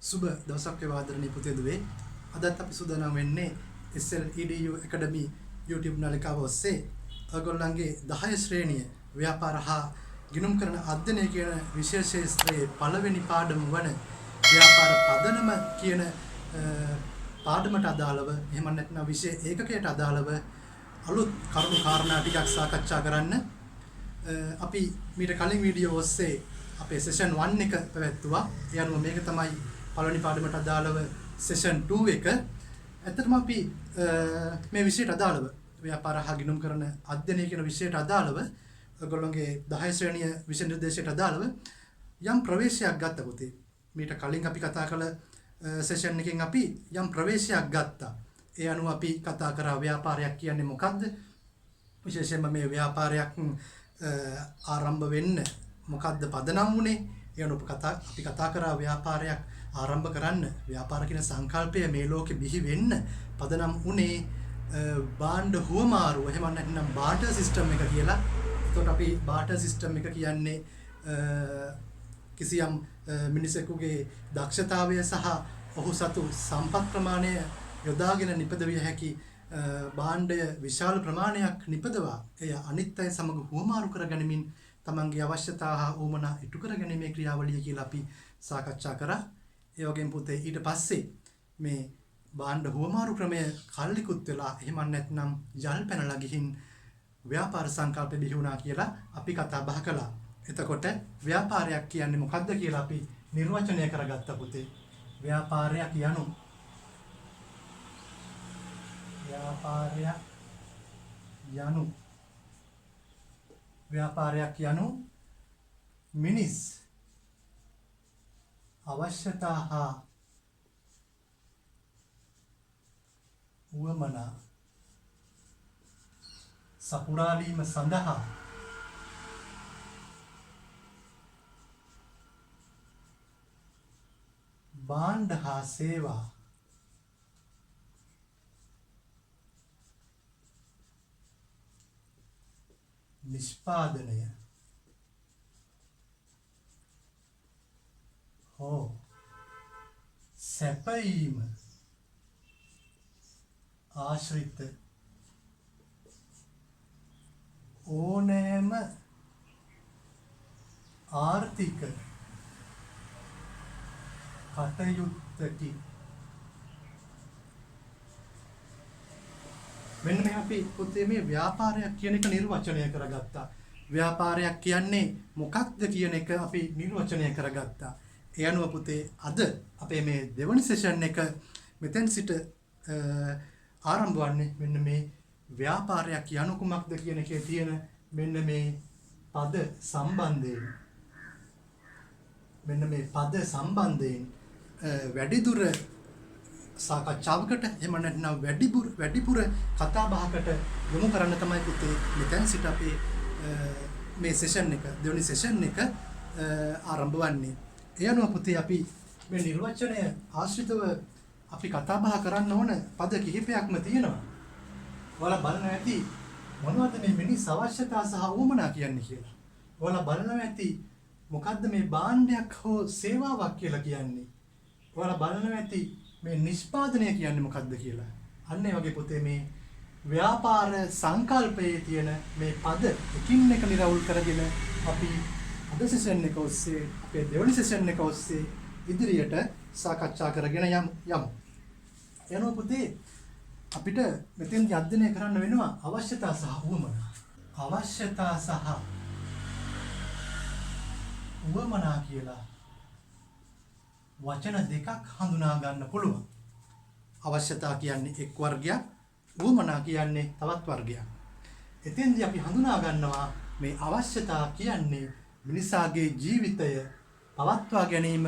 සුබ දවසක් වේවා ආදරණීය පුතේ දුවේ. අදත් අපි සූදානම් වෙන්නේ SLEDU Academy YouTube නාලිකාව ඔස්සේ ඔයගොල්ලන්ගේ 10 ශ්‍රේණිය ව්‍යාපාර හා ගිණුම් කරන අධ්‍යයනය කියන විශේෂ ශාස්ත්‍රයේ පළවෙනි පාඩම වන ව්‍යාපාර පදනම කියන පාඩමට අදාළව එහෙම නැත්නම් විෂය ඒකකයට අදාළව අලුත් කරුණු කාරණා ටිකක් සාකච්ඡා කරන්න අපි මීට කලින් වීඩියෝ ඔස්සේ අපේ සෙෂන් 1 එක පැවැත්තුවා. ඒ අනුව මේක තමයි පළවෙනි පාඩමට අදාළව සෙෂන් 2 එක. ඇත්තටම අපි මේ විෂයට අදාළව ව්‍යාපාර හා ගිණුම් කරන අධ්‍යයනය කියන විෂයට අදාළව ඔයගොල්ලෝගේ 10 ශ්‍රේණිය විෂය නිර්දේශයට අදාළව යම් ප්‍රවේශයක් ගත්ත පුතේ. මීට කලින් අපි කතා කළ සෙෂන් එකෙන් අපි යම් ප්‍රවේශයක් ගත්තා. ඒ අනුව අපි කතා කරා ව්‍යාපාරයක් කියන්නේ මොකක්ද? විශේෂයෙන්ම මේ ව්‍යාපාරයක් ආරම්භ වෙන්න මොකක්ද පදනම් වුනේ? ඒ අනුව අපි කතා කරා ව්‍යාපාරයක් ආරම්භ කරන්න ව්‍යාපාර කියන සංකල්පය මේ ලෝකෙ බිහි වෙන්න පදනම් වුනේ බාණ්ඩ හුවමාරුව එහෙම නැත්නම් බාටර් සිස්ටම් එක කියලා. එතකොට අපි බාටර් සිස්ටම් එක කියන්නේ කිසියම් මිනිසෙකුගේ දක්ෂතාවය සහ ඔහු සතු සම්පත් ප්‍රමාණය යොදාගෙන නිපදවිය හැකි භාණ්ඩය විශාල ප්‍රමාණයක් නිපදවා එය අනිත් අය සමග හුවමාරු කරගැනීමෙන් තමන්ගේ අවශ්‍යතා හා උවමනා ඉටු කරගැනීමේ ක්‍රියාවලිය කියලා අපි සාකච්ඡා කරා. ඒ වගේම පුතේ ඊට පස්සේ මේ භාණ්ඩ හුවමාරු ක්‍රමය කල්ලිකුත් වෙලා එහෙම නැත්නම් යල් පැනලා ගිහින් ව්‍යාපාර සංකල්පෙ බිහි වුණා කියලා අපි කතා බහ කළා. එතකොට ව්‍යාපාරයක් කියන්නේ මොකක්ද කියලා අපි නිර්වචනය කරගත්ත පුතේ. ව්‍යාපාරයක් යනු මිනිස් අවශ්‍යතා හා උවමනා සපුරාලීම සඳහා භාණ්ඩ හා සේවා නිෂ්පාදනය හෝ සැපයීම ආශ්‍රිත ඕනෑම ආර්ථික කටයුත්තකි. මෙන්න මේ අපි පුතේ මේ ව්‍යාපාරයක් කියන එක නිර්වචනය කරගත්තා. ව්‍යාපාරයක් කියන්නේ මොකක්ද කියන එක අපි නිර්වචනය කරගත්තා. ඒ අනුව පුතේ අද අපේ මේ දෙවනි සෙෂන් එක මෙතෙන් සිට ආරම්භ වන්නේ මෙන්න මේ ව්‍යාපාරයක් යනු කුමක්ද කියන එකේ තියෙන මෙන්න මේ පද සම්බන්ධයෙන්. මෙන්න මේ පද සම්බන්ධයෙන් වැඩිදුර සාකච්ඡාවකට එහෙම නැත්නම් වැඩිපුර කතා බහකට යොමු කරන්න තමයි පුතේ මෙතෙන් සිට අපි මේ සෙෂන් එක දෙවෙනි සෙෂන් එක ආරම්භ වන්නේ. ඒ අනුව පුතේ අපි මේ නිර්වචනය ආශ්‍රිතව අපි කතා බහ කරන්න ඕන පද කිහිපයක්ම තියෙනවා. ඔයාලා බලනවා ඇති මොනවද මේ මිනිස් අවශ්‍යතා සහ උවමනා කියන්නේ කියලා. ඔයාලා බලනවා ඇති මොකද්ද මේ භාණ්ඩයක් හෝ සේවාවක් කියලා කියන්නේ. ඔයාලා බලනවා ඇති මේ නිෂ්පාදනය කියන්නේ මොකක්ද කියලා. අන්න ඒ වගේ පුතේ මේ ව්‍යාපාර සංකල්පයේ තියෙන මේ පද එකින් එක නිරවුල් කරගෙන අපි අද සෙෂන් එක ඔස්සේ අපේ දෙවන සෙෂන් එක ඔස්සේ ඉදිරියට සාකච්ඡා කරගෙන යමු. එනවා පුතේ අපිට මෙතෙන්දී අධ්‍යයනය කරන්න වෙනවා අවශ්‍යතා සහ උවමනා. අවශ්‍යතා සහ උවමනා කියලා වචන දෙකක් හඳුනා ගන්න පුළුවන්. අවශ්‍යතා කියන්නේ එක් වර්ගයක්, උවමනා කියන්නේ තවත් වර්ගයක්. එතෙන්දී අපි හඳුනා ගන්නවා මේ අවශ්‍යතා කියන්නේ මිනිසාගේ ජීවිතය පවත්වා ගැනීම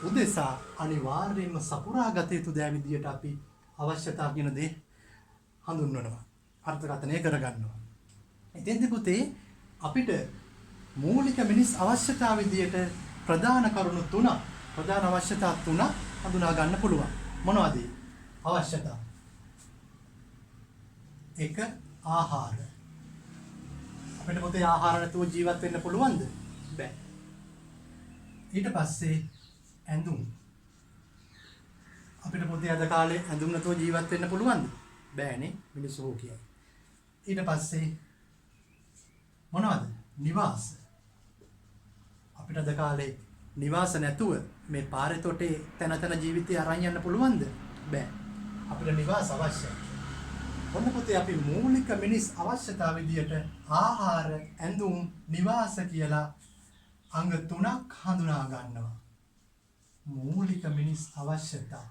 උදෙසා අනිවාර්යයෙන්ම සපුරාගත යුතු දෑ විදියට අපි අවශ්‍යතා කියන දේ හඳුන්වනවා. අර්ථකථනය කරගන්නවා. එතෙන්දී පුතේ අපිට මූලික මිනිස් අවශ්‍යතා විදියට ප්‍රධාන කරුණු තුනක් ප්‍රධාන අවශ්‍යතා තුනක් හඳුනා ගන්න පුළුවන්. මොනවද? අවශ්‍යතා. 1. ආහාර. අපිට පොතේ ආහාර නැතුව ජීවත් වෙන්න පුළුවන්ද? බැහැ. ඊට පස්සේ ඇඳුම්. අපිට පුතේ අද කාලේ ඇඳුම් නැතුව ජීවත් වෙන්න පුළුවන්ද? බෑනේ මිනිස්සු හෝ කියයි. ඊට පස්සේ මොනවද? නිවාස. අපිට අද කාලේ නිවාස නැතුව මේ පාරේ තොටේ තන තන ජීවිතය අරන් යන්න පුළුවන්ද? බෑ. අපිට නිවාස අවශ්‍යයි. ඔන්න පුතේ අපි මූලික මිනිස් අවශ්‍යතා විදියට ආහාර, ඇඳුම්, නිවාස කියලා අංග 3ක් හඳුනා ගන්නවා. මූලික මිනිස් අවශ්‍යතා.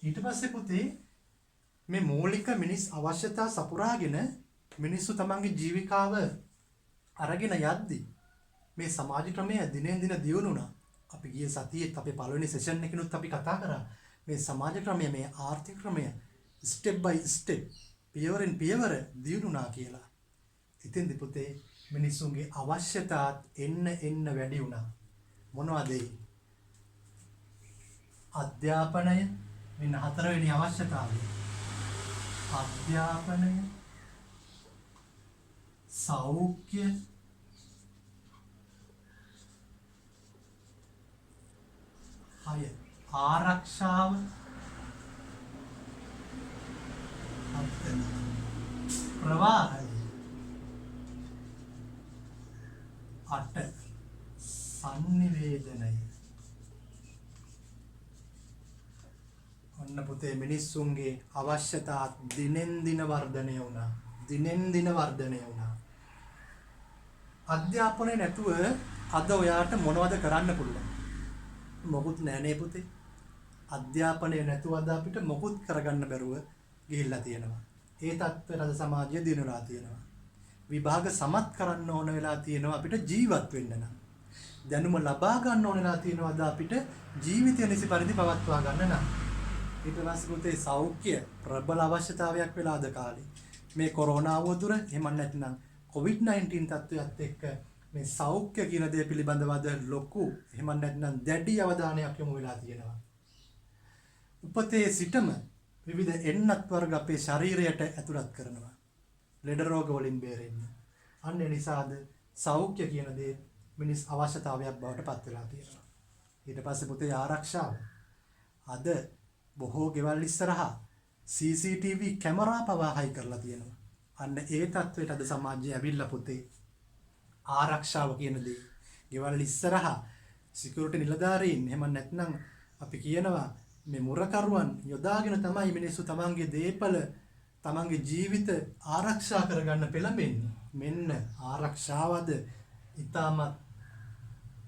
ඊට පස්සේ පුතේ මේ මූලික මිනිස් අවශ්‍යතා සපුරාගෙන මිනිස්සු තමන්ගේ ජීවිකාව අරගෙන යද්දී මේ සමාජ ක්‍රමය දිනෙන් දින දියුණු වුණා. අපි ගිය සතියේත් අපේ පළවෙනි සෙෂන් එකකිනුත් අපි කතා කරා මේ සමාජ ක්‍රමය, මේ ආර්ථික ක්‍රමය ස්ටෙප් බයි ස්ටෙප්, පියවරෙන් පියවර දියුණුනා කියලා. ඉතින්දි පුතේ මිනිස්සුන්ගේ අවශ්‍යතාත් එන්න වැඩි වුණා. මොනවද ඒ? අධ්‍යාපනය මෙන්න හතරවෙනි අවශ්‍යතාවය. අධ්‍යාපනය, සෞඛ්‍ය, ආරක්ෂාව, ප්‍රවාහය, 8 සංනිවේදනය. ඔන්න පුතේ මිනිස්සුන්ගේ අවශ්‍යතා දිනෙන් දින වර්ධනය වුණා. දිනෙන් දින වර්ධනය වුණා. අධ්‍යාපනය නැතුව අද ඔයාට මොනවද කරන්න පුළුවන්? මොකුත් නෑනේ පුතේ. අධ්‍යාපනය නැතුව අද අපිට මොකුත් කරගන්න බැරුව ගිහිල්ලා තියෙනවා. ඒ තත්ත්වයට අද සමාජය දිනුලා තියෙනවා. විභාග සමත් කරන්න ඕන වෙලා තියෙනවා අපිට ජීවත් වෙන්න නම්. දැනුම ලබා ගන්න ඕන වෙලා තියෙනවා අද අපිට ජීවිතය නිසි පරිදි පවත්වා ගන්න නම්. ඊට පස්සේ පුතේ සෞඛ්‍ය ප්‍රබල අවශ්‍යතාවයක් වෙලා අද කාලේ. මේ කොරෝනා වදුර එහෙම නැත්නම් COVID-19 තත්ත්වයත් එක්ක මේ සෞඛ්‍ය කියන දේ පිළිබඳව අද ලොකු එහෙම නැත්නම් දැඩි අවධානයක් යොමු වෙලා තියෙනවා. උපතේ සිටම විවිධ එන්නත් වර්ග අපේ ශරීරයට ඇතුළත් කරනවා. ලෙඩ රෝග වලින් බේරෙන්න. අන්න ඒ නිසාද සෞඛ්‍ය කියන දේ මිනිස් අවශ්‍යතාවයක් බවට පත් වෙලා තියෙනවා. ඊට පස්සේ පුතේ ආරක්ෂාව. අද බොහෝ ගෙවල් ඉස්සරහා CCTV කැමරා පවා හයි කරලා තියෙනවා. අන්න ඒ තත්ත්වයට අද සමාජය ඇවිල්ලා පුතේ ආරක්ෂාව කියන දේ. ගෙවල් ඉස්සරහා සිකියුරිටි නිලධාරීන් එහෙම නැත්නම් අපි කියනවා මේ මුරකරුවන් යොදාගෙන තමයි මිනිස්සු තමන්ගේ දේපල, තමන්ගේ ජීවිත ආරක්ෂා කරගන්න පෙළඹෙන්නේ. මෙන්න ආරක්ෂාවද ඊටමත්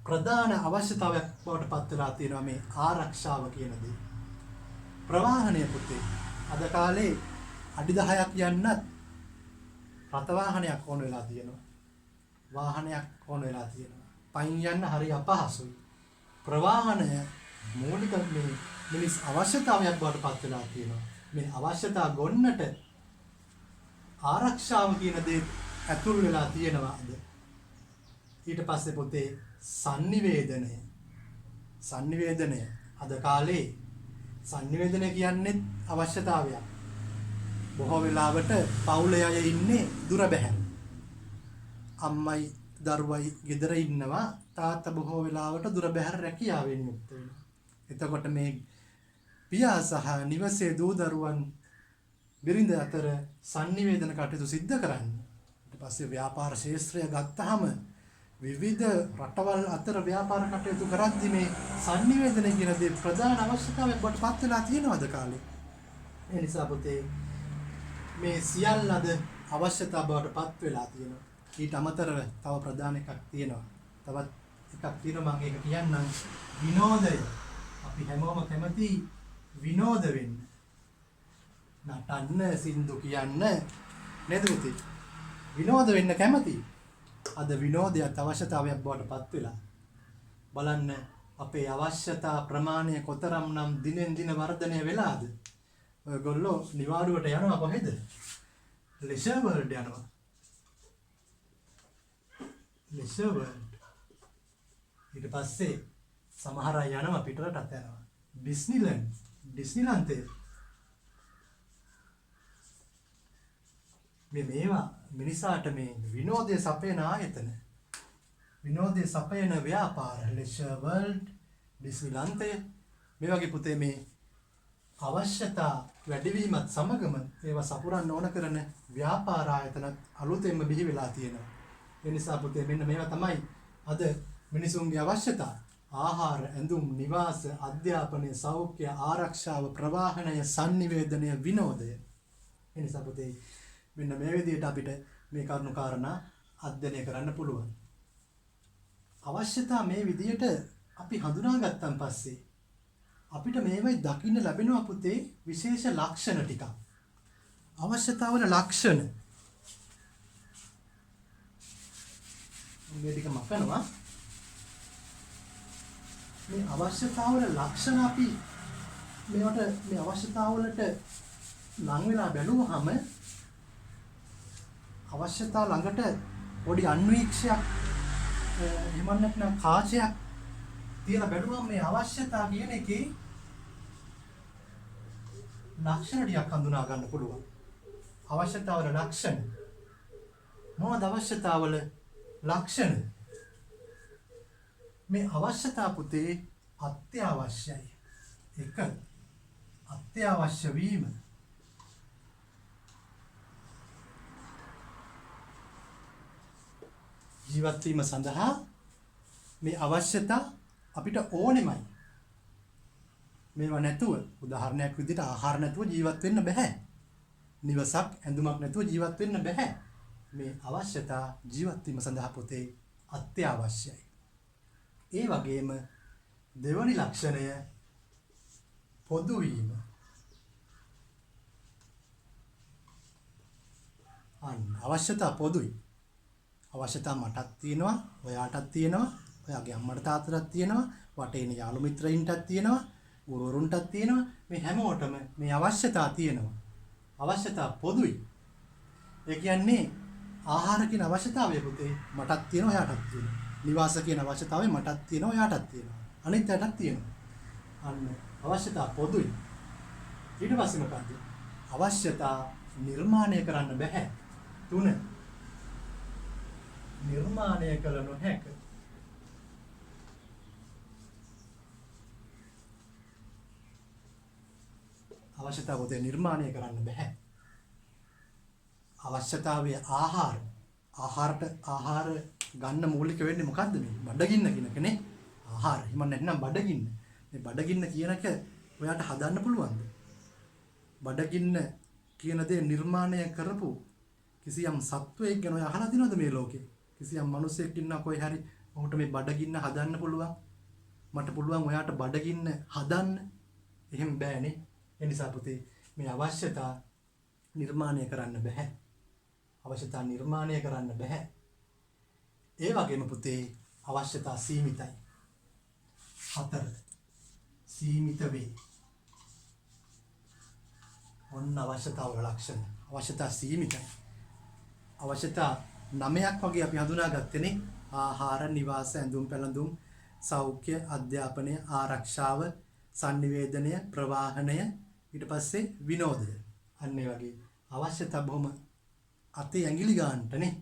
ප්‍රධාන අවශ්‍යතාවයක් බවට පත් වෙලා තියෙනවා මේ ආරක්ෂාව කියන දේ. ප්‍රවාහනය පුතේ අද කාලේ අඩි 10ක් යන්නත් රථ වාහනයක් ඕන වෙලා තියෙනවා. වාහනයක් ඕන වෙලා තියෙනවා. පයින් යන්න හරි අපහසුයි. ප්‍රවාහනය මූලික මේ මිනිස් අවශ්‍යතාවයක් බවට පත් වෙලා තියෙනවා. මේ අවශ්‍යතා ගොන්නට ආරක්ෂාව කියන දේ ඇතුල් වෙලා තියෙනවා අද. ඊට පස්සේ පුතේ sannivedana. sannivedana අද කාලේ sannivedana කියන්නේ අවශ්‍යතාවයක්. බොහෝ වෙලාවට පවුලේ අය ඉන්නේ දුර බැහැ. අම්මයි දරුවයි ගෙදර ඉන්නවා. තාත්තා බොහෝ වෙලාවට දුර බැහැර රැකියාවෙන් යුක්ත වෙනවා. එතකොට මේ පියා සහ නිවසේ දූ දරුවන් බිරිඳ අතර sannivedana කටයුතු සිද්ධ කරන්න. ඊට පස්සේ ව්‍යාපාර ශාස්ත්‍රය ගත්තාම විවිධ රටවල් අතර ව්‍යාපාර කටයුතු කරද්දී මේ sannivedana කියන දේ ප්‍රධාන අවශ්‍යතාවයක් බවට පත් වෙලා තියෙනවා අද කාලේ. ඒ නිසා පුතේ මේ සියල්ල අද අවශ්‍යතාව බවට පත් වෙලා තියෙනවා. ඊට අමතරව තව ප්‍රධාන එකක් තියෙනවා. තවත් එකක් තියෙනවා මම ඒක කියන්නම්. විනෝදය. අපි හැමෝම කැමති විනෝද වෙන්න. නටන්න, සින්දු කියන්න නේද පුතේ? විනෝද වෙන්න කැමති. අද විනෝදයට අවශ්‍යතාවයක් බවට පත් වෙලා. බලන්න අපේ අවශ්‍යතා ප්‍රමාණය කොතරම්නම් දිනෙන් දින වර්ධනය වෙලාද? ඔයගොල්ලෝ නිවාඩුවට යනවා කොහෙද? ලෙෂර් වර්ල්ඩ් යනවා. Leisure world. ඊට පස්සේ සමහර අය යනවා පිටරටත් යනවා. ඩිස්නිලන්තේ. මේවා මිනිසාට මේ විනෝදයේ සපයන ආයතන. විනෝදයේ සපයන ව්‍යාපාර leisure world දිස්විලන්තය මේ වගේ පුතේ මේ අවශ්‍යතා වැඩිවීමත් සමගම ඒවා සපුරන්න ඕන කරන ව්‍යාපාර ආයතන අලුතෙන්ම බිහි වෙලා තියෙනවා. ඒ නිසා පුතේ මෙන්න මේවා තමයි අද මිනිසුන්ගේ අවශ්‍යතා. ආහාර, ඇඳුම්, නිවාස, අධ්‍යාපනය, සෞඛ්‍ය, ආරක්ෂාව, ප්‍රවාහනය, sannivedanaය, විනෝදය. ඒ නිසා පුතේ මෙන්න මේ විදිහට අපිට මේ කරුණු කාරණා අධ්‍යයනය කරන්න පුළුවන්. අවශ්‍යතා මේ විදිහට අපි හඳුනාගත්තන් පස්සේ අපිට මේවයි දකින්න ලැබෙනවා පුතේ විශේෂ ලක්ෂණ ටිකක්. අවශ්‍යතාවල ලක්ෂණ. මේ ටික මකනවා. මේ අවශ්‍යතාවල ලක්ෂණ අපි මේවට මේ අවශ්‍යතාවලට ලං වෙලා බැලුවහම අවශ්‍යතාව ළඟට පොඩි අන්වීක්ෂයක් එහෙම නැත්නම් කාචයක් තියලා බැලුවම මේ අවශ්‍යතාව කියන එකේ ලක්ෂණ ටිකක් හඳුනා ගන්න පුළුවන්. අවශ්‍යතාවල ලක්ෂණ. මොනවද අවශ්‍යතාවල ලක්ෂණ? මේ අවශ්‍යතා පුතේ අත්‍යවශ්‍යයි. එක අත්‍යවශ්‍ය වීම. ජීවත් වීම සඳහා මේ අවශ්‍යතා අපිට ඕනෙමයි. මේවා නැතුව උදාහරණයක් විදිහට ආහාර නැතුව ජීවත් වෙන්න බෑ. නිවසක් ඇඳුමක් නැතුව ජීවත් වෙන්න බෑ. මේ අවශ්‍යතා ජීවත් වීම සඳහා පුතේ අත්‍යවශ්‍යයි. ඒ වගේම දෙවනි ලක්ෂණය පොදු වීම. අවශ්‍යතා පොදුයි. අවශ්‍යතා මටත් තියෙනවා, ඔයාටත් තියෙනවා, ඔයාගේ අම්මට තාත්තටත් තියෙනවා, වටේ ඉන්න යාළු මිත්‍රයින්ටත් තියෙනවා, ගුරුවරුන්ටත් තියෙනවා. මේ හැමෝටම මේ අවශ්‍යතා තියෙනවා. අවශ්‍යතා පොදුයි. ඒ කියන්නේ ආහාර කියන අවශ්‍යතාවය පුතේ මටත් තියෙනවා, ඔයාටත් තියෙනවා. නිවාස කියන අවශ්‍යතාවය මටත් තියෙනවා, ඔයාටත් තියෙනවා. අනිත් අයටත් තියෙනවා. අන්න අවශ්‍යතා පොදුයි. ඊට පස්සේ මොකද්ද? අවශ්‍යතා නිර්මාණය කරන්න බෑ. 3 නිර්මාණය කළ නොහැක. අවශ්‍යතාව පොතේ නිර්මාණය කරන්න බෑ. අවශ්‍යතාවයේ ආහාර ගන්න මූලික වෙන්නේ මොකද්ද මේ? බඩගින්න කියන එකනේ. ආහාර. එහෙම නැත්නම් බඩගින්න. මේ බඩගින්න කියන එක ඔයාට හදන්න පුළුවන්ද? බඩගින්න කියන දේ නිර්මාණය කරපු කිසියම් සත්වයෙක් ගැන ඔයා අහලා තියෙනවද මේ ලෝකේ? කිසියම් මිනිසෙක් ඉන්නා කොයි හරි ඔහුට මේ බඩගින්න හදන්න පුළුවන්. මට පුළුවන් ඔයාට බඩගින්න හදන්න. එහෙම බෑනේ. ඒ නිසා පුතේ මේ අවශ්‍යතා නිර්මාණය කරන්න බෑ. අවශ්‍යතා නිර්මාණය කරන්න බෑ. ඒ වගේම පුතේ අවශ්‍යතා සීමිතයි. 4 සීමිත වේ. ඔන්න අවශ්‍යතාවල ලක්ෂණ. අවශ්‍යතා සීමිතයි. අවශ්‍යතා 9ක් වගේ අපි හඳුනාගත්තේනේ. ආහාර, නිවාස, ඇඳුම් පැළඳුම්, සෞඛ්‍ය, අධ්‍යාපනය, ආරක්ෂාව, sannivedanaya, ප්‍රවාහනය, ඊට පස්සේ විනෝදය. අන්න ඒ වගේ අවශ්‍යතා බොහොම අතේ ඇඟිලි ගන්නටනේ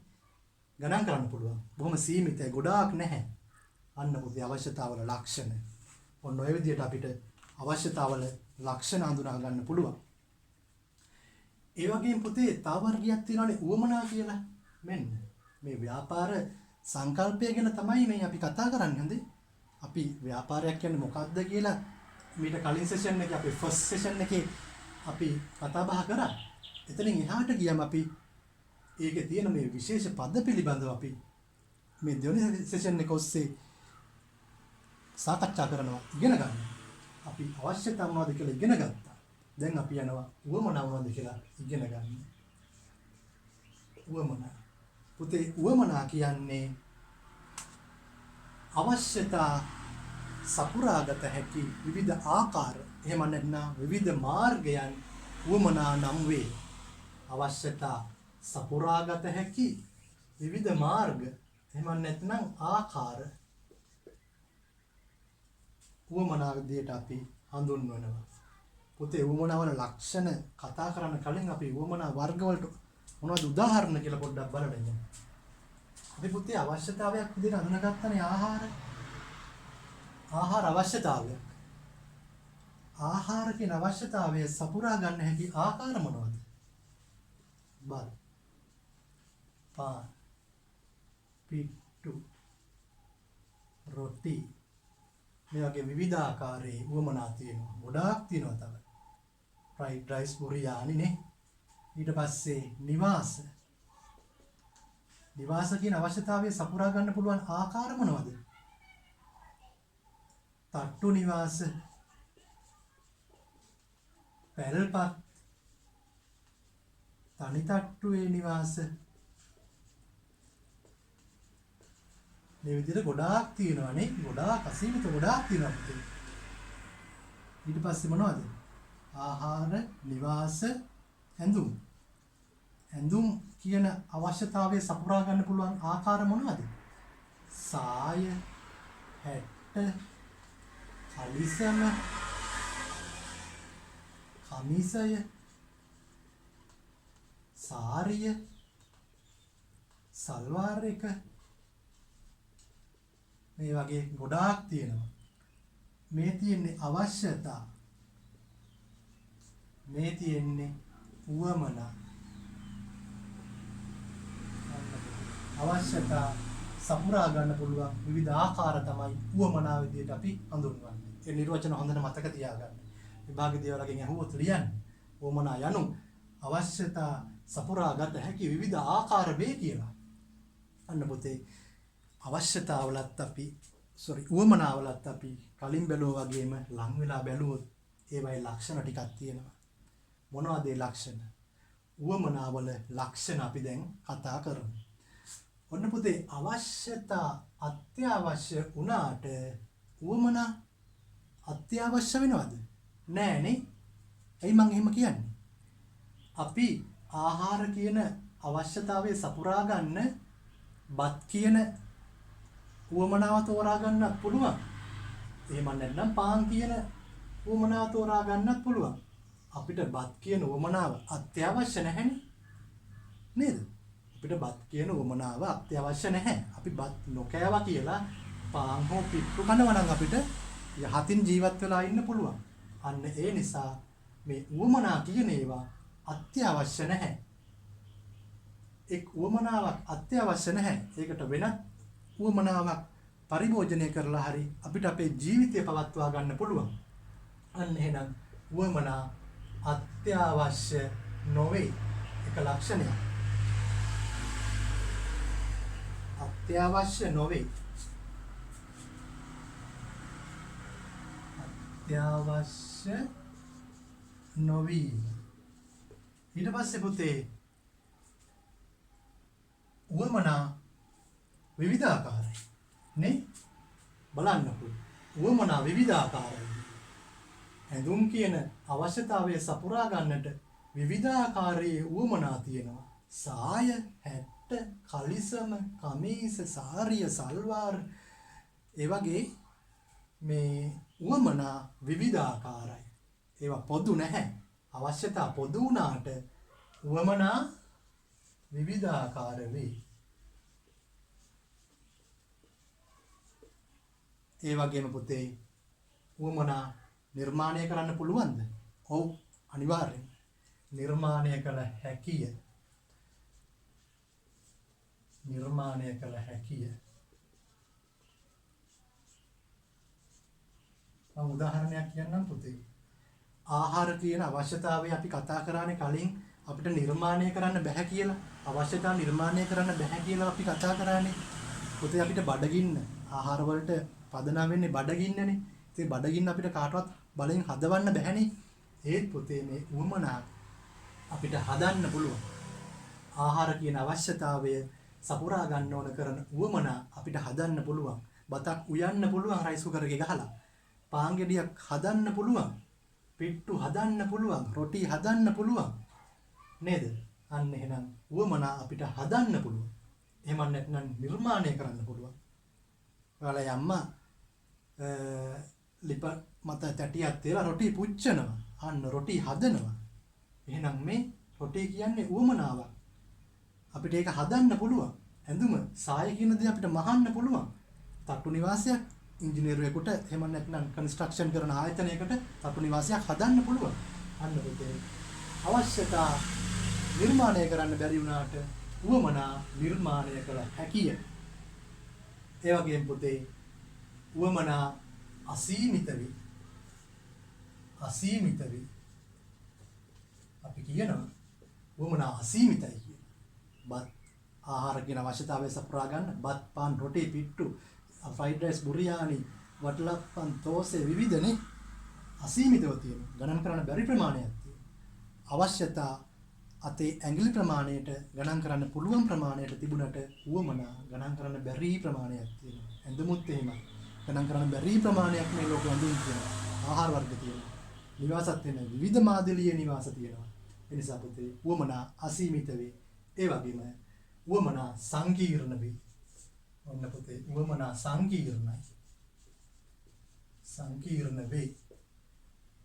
ගණන් කරන්න පුළුවන්. බොහොම සීමිතයි, ගොඩාක් නැහැ. අන්න පුතේ අවශ්‍යතාවල ලක්ෂණ. ඔන්න ඔය විදිහට අපිට අවශ්‍යතාවල ලක්ෂණ හඳුනා ගන්න පුළුවන්. ඒ වගේම පුතේ තව වර්ගයක් තියෙනවානේ උවමනා කියලා. මෙන්න මේ ව්‍යාපාර සංකල්පය ගැන තමයි මේ අපි කතා කරන්නේ හොඳේ. අපි ව්‍යාපාරයක් කියන්නේ මොකක්ද කියලා මීට කලින් සෙෂන් එකේ අපි ෆස්ට් සෙෂන් එකේ අපි කතා බහ කරා. එතනින් එහාට ගියම අපි ඒකේ තියෙන මේ විශේෂ පද පිළිබඳව අපි මේ දෙවෙනි සෙෂන් එක ඔස්සේ සාකච්ඡා කරනවා, ඉගෙන ගන්නවා. අපි අවශ්‍යතා මොනවද කියලා ඉගෙන ගත්තා. දැන් අපි යනවා උවමනා මොනවද කියලා ඉගෙන ගන්න. උවමනා. පුතේ උවමනා කියන්නේ අවශ්‍යතා සපුරාගත හැකි විවිධ ආකාර, එහෙම නැත්නම් විවිධ මාර්ගයන් උවමනා නම් වේ. අවශ්‍යතා සපුරාගත හැකි විවිධ මාර්ග, එහෙම නැත්නම් ආකාර උවමනා විදියට අපි හඳුන්වනවා. පුතේ උවමනාවල ලක්ෂණ කතා කරන්න කලින් අපි උවමනා වර්ග වලට මොනවද උදාහරණ කියලා පොඩ්ඩක් බලන්න. අපි පුතේ අවශ්‍යතාවයක් විදිහට අඳුනගත්තනේ ආහාර. ආහාර අවශ්‍යතාවය. ආහාර කියන අවශ්‍යතාවය සපුරා ගන්න හැකි ආකාර මොනවද? බත්, පාන්, පිට්ටු, රොටි මේ වගේ විවිධ ආකාරයේ උවමනා තියෙනවා. ගොඩාක් තියෙනවා තමයි. ෆ්‍රයිඩ් රයිස් බුරියානි නේ. ඊට පස්සේ නිවාස. නිවාස කියන අවශ්‍යතාවය සපුරා ගන්න පුළුවන් ආකාර මොනවද? තට්ටු නිවාස, පැල්පත්, තනි තට්ටුවේ නිවාස මේ විදිහට ගොඩාක් තියෙනවා නේ. ගොඩාක් අසීමිත ගොඩාක් තියෙනවා පුතේ. ඊට පස්සේ මොනවද? ආහාර, නිවාස, ඇඳුම්. ඇඳුම් කියන අවශ්‍යතාවය සපුරා ගන්න පුළුවන් ආකාර මොනවද? සාය, හැට්ට, කලිසම, කමිසය, සාරිය, සල්වාර් එක මේ වගේ ගොඩාක් තියෙනවා. මේ තියෙන්නේ අවශ්‍යතා. මේ තියෙන්නේ උවමනා. අවශ්‍යතා සපුරා ගන්න පුළුවන් විවිධ ආකාර තමයි උවමනා විදියට අපි හඳුන්වන්නේ. ඒ නිර්වචන හොඳට මතක තියාගන්න. විභාගයේදී ඔයාලගෙන් අහුවොත් ලියන්න. උවමනා යනු අවශ්‍යතා සපුරා ගත හැකි විවිධ ආකාර වේ කියලා. අන්න පුතේ අවශ්‍යතාවලත් අපි උවමනාවලත් අපි කලින් බැලුවා වගේම ලං වෙලා බැලුවොත් ඒවයි ලක්ෂණ ටිකක් තියෙනවා. මොනවද ඒ ලක්ෂණ? උවමනාවල ලක්ෂණ අපි දැන් කතා කරමු. ඔන්න පුතේ අවශ්‍යතා අත්‍යවශ්‍ය වුණාට උවමනා අත්‍යවශ්‍ය වෙනවද? නෑනේ. එයි මං එහෙම කියන්නේ. අපි ආහාර කියන අවශ්‍යතාවය සපුරා ගන්න බත් කියන උවමනාව තෝරා ගන්නත් පුළුවන්. එහෙම නැත්නම් පාන් කියන උවමනාව තෝරා ගන්නත් පුළුවන්. අපිට බත් කියන උවමනාව අත්‍යවශ්‍ය නැහැනේ. නේද? අපිට බත් කියන උවමනාව අත්‍යවශ්‍ය නැහැ. අපි බත් නොකෑවා කියලා පාන් හෝ පිට්ටු කනවා නම් අපිට යහතින් ජීවත් වෙලා ඉන්න පුළුවන්. අන්න ඒ නිසා මේ උවමනා කියන ඒවා අත්‍යවශ්‍ය නැහැ. එක් උවමනාවක් අත්‍යවශ්‍ය නැහැ. ඒකට වෙනත් උවමනාවක් පරිභෝජනය කරලා හරි අපිට අපේ ජීවිතය පවත්වා ගන්න පුළුවන්. අන්න එහෙනම් උවමනා අත්‍යවශ්‍ය නොවේ. එක ලක්ෂණයක්. අත්‍යවශ්‍ය නොවේ. අත්‍යවශ්‍ය නොවී. ඊට පස්සේ පුතේ උවමනා විවිධාකාරයි නේ. බලන්නකො උවමනා විවිධාකාරයි. ඇඳුම් කියන අවශ්‍යතාවය සපුරා ගන්නට විවිධාකාරයේ උවමනා තියෙනවා. සාය, හැට්ට, කලිසම, කමීස, සාරිය, සල්වාර් ඒ වගේ මේ උවමනා විවිධාකාරයි. ඒවා පොදු නැහැ. අවශ්‍යතා පොදු වුණාට උවමනා විවිධාකාර වේ. ඒ වගේම පුතේ උවමනා නිර්මාණය කරන්න පුළුවන්ද? ඔව් අනිවාර්යෙන්. නිර්මාණය කළ හැකිය. නිර්මාණය කළ හැකිය. මම උදාහරණයක් කියන්නම් පුතේ. ආහාර කියන අවශ්‍යතාවය අපි කතා කරානේ කලින් අපිට නිර්මාණය කරන්න බෑ කියලා. අවශ්‍යතාව නිර්මාණය කරන්න බෑ කියලා අපි කතා කරානේ. පුතේ අපිට බඩගින්න ආහාර වලට පදනම් වෙන්නේ බඩගින්නනේ. ඉතින් බඩගින්න අපිට කාටවත් බලෙන් හදවන්න බෑනේ. ඒත් පුතේ මේ උවමනා අපිට හදන්න පුළුවන්. ආහාර කියන අවශ්‍යතාවය සපුරා ගන්න ඕන කරන උවමනා අපිට හදන්න පුළුවන්. බතක් උයන්න පුළුවන් රයිස් කුකර් එකේ ගහලා. පාන් ගෙඩියක් හදන්න පුළුවන්. පිට්ටු හදන්න පුළුවන්. රොටි හදන්න පුළුවන්. නේද? අන්න එහෙනම් උවමනා අපිට හදන්න පුළුවන්. එහෙම නැත්නම් නිර්මාණය කරන්න පුළුවන්. ඔයාලා අම්මා ලිප මත තැටියක් තියලා රොටි පුච්චනවා. අන්න රොටි හදනවා. එහෙනම් මේ රොටි කියන්නේ උවමනාවක්. අපිට ඒක හදන්න පුළුවන්. ඇඳුම සාය කියන දේ අපිට මහන්න පුළුවන්. තට්ටු නිවාසයක් ඉංජිනේරුවෙකුට එහෙම නැත්නම් කන්ස්ට්‍රක්ෂන් කරන ආයතනයකට තට්ටු නිවාසයක් හදන්න පුළුවන්. අන්න පුතේ අවශ්‍යතා නිර්මාණය කරන්න බැරි වුණාට උවමනා නිර්මාණය කළ හැකිය. ඒ වගේම පුතේ උවමනා අසීමිත වේ. අසීමිත වේ. අපි කියනවා උවමනා අසීමිතයි කියලා. බත් ආහාර කියන අවශ්‍යතාවය සපුරා ගන්න බත් පාන් රොටි පිට්ටු ෆ්‍රයිඩ් රයිස් බුරියානි වටලප්පන් තෝසේ විවිධනේ අසීමිතව තියෙන ගණන් කරන්න බැරි ප්‍රමාණයක් තියෙනවා. අවශ්‍යතා අතේ ඇඟිලි ප්‍රමාණයට ගණන් කරන්න පුළුවන් ප්‍රමාණයට තිබුණට උවමනා ගණන් කරන්න බැරි ප්‍රමාණයක් තියෙනවා. ඇඳමුත් එහෙමයි. ගණන් කරන්න බැරි ප්‍රමාණයක් මේ ලෝකෙ ඇඳුම් තියෙනවා. ආහාර වර්ග තියෙනවා. නිවාසත් වෙන විවිධ මාදිලිය නිවාස තියෙනවා. ඒ නිසා පුතේ උවමනා අසීමිත වේ. ඒ වගේම උවමනා සංකීර්ණ වේ. ඔන්න පුතේ උවමනා සංකීර්ණයි. සංකීර්ණ වේ.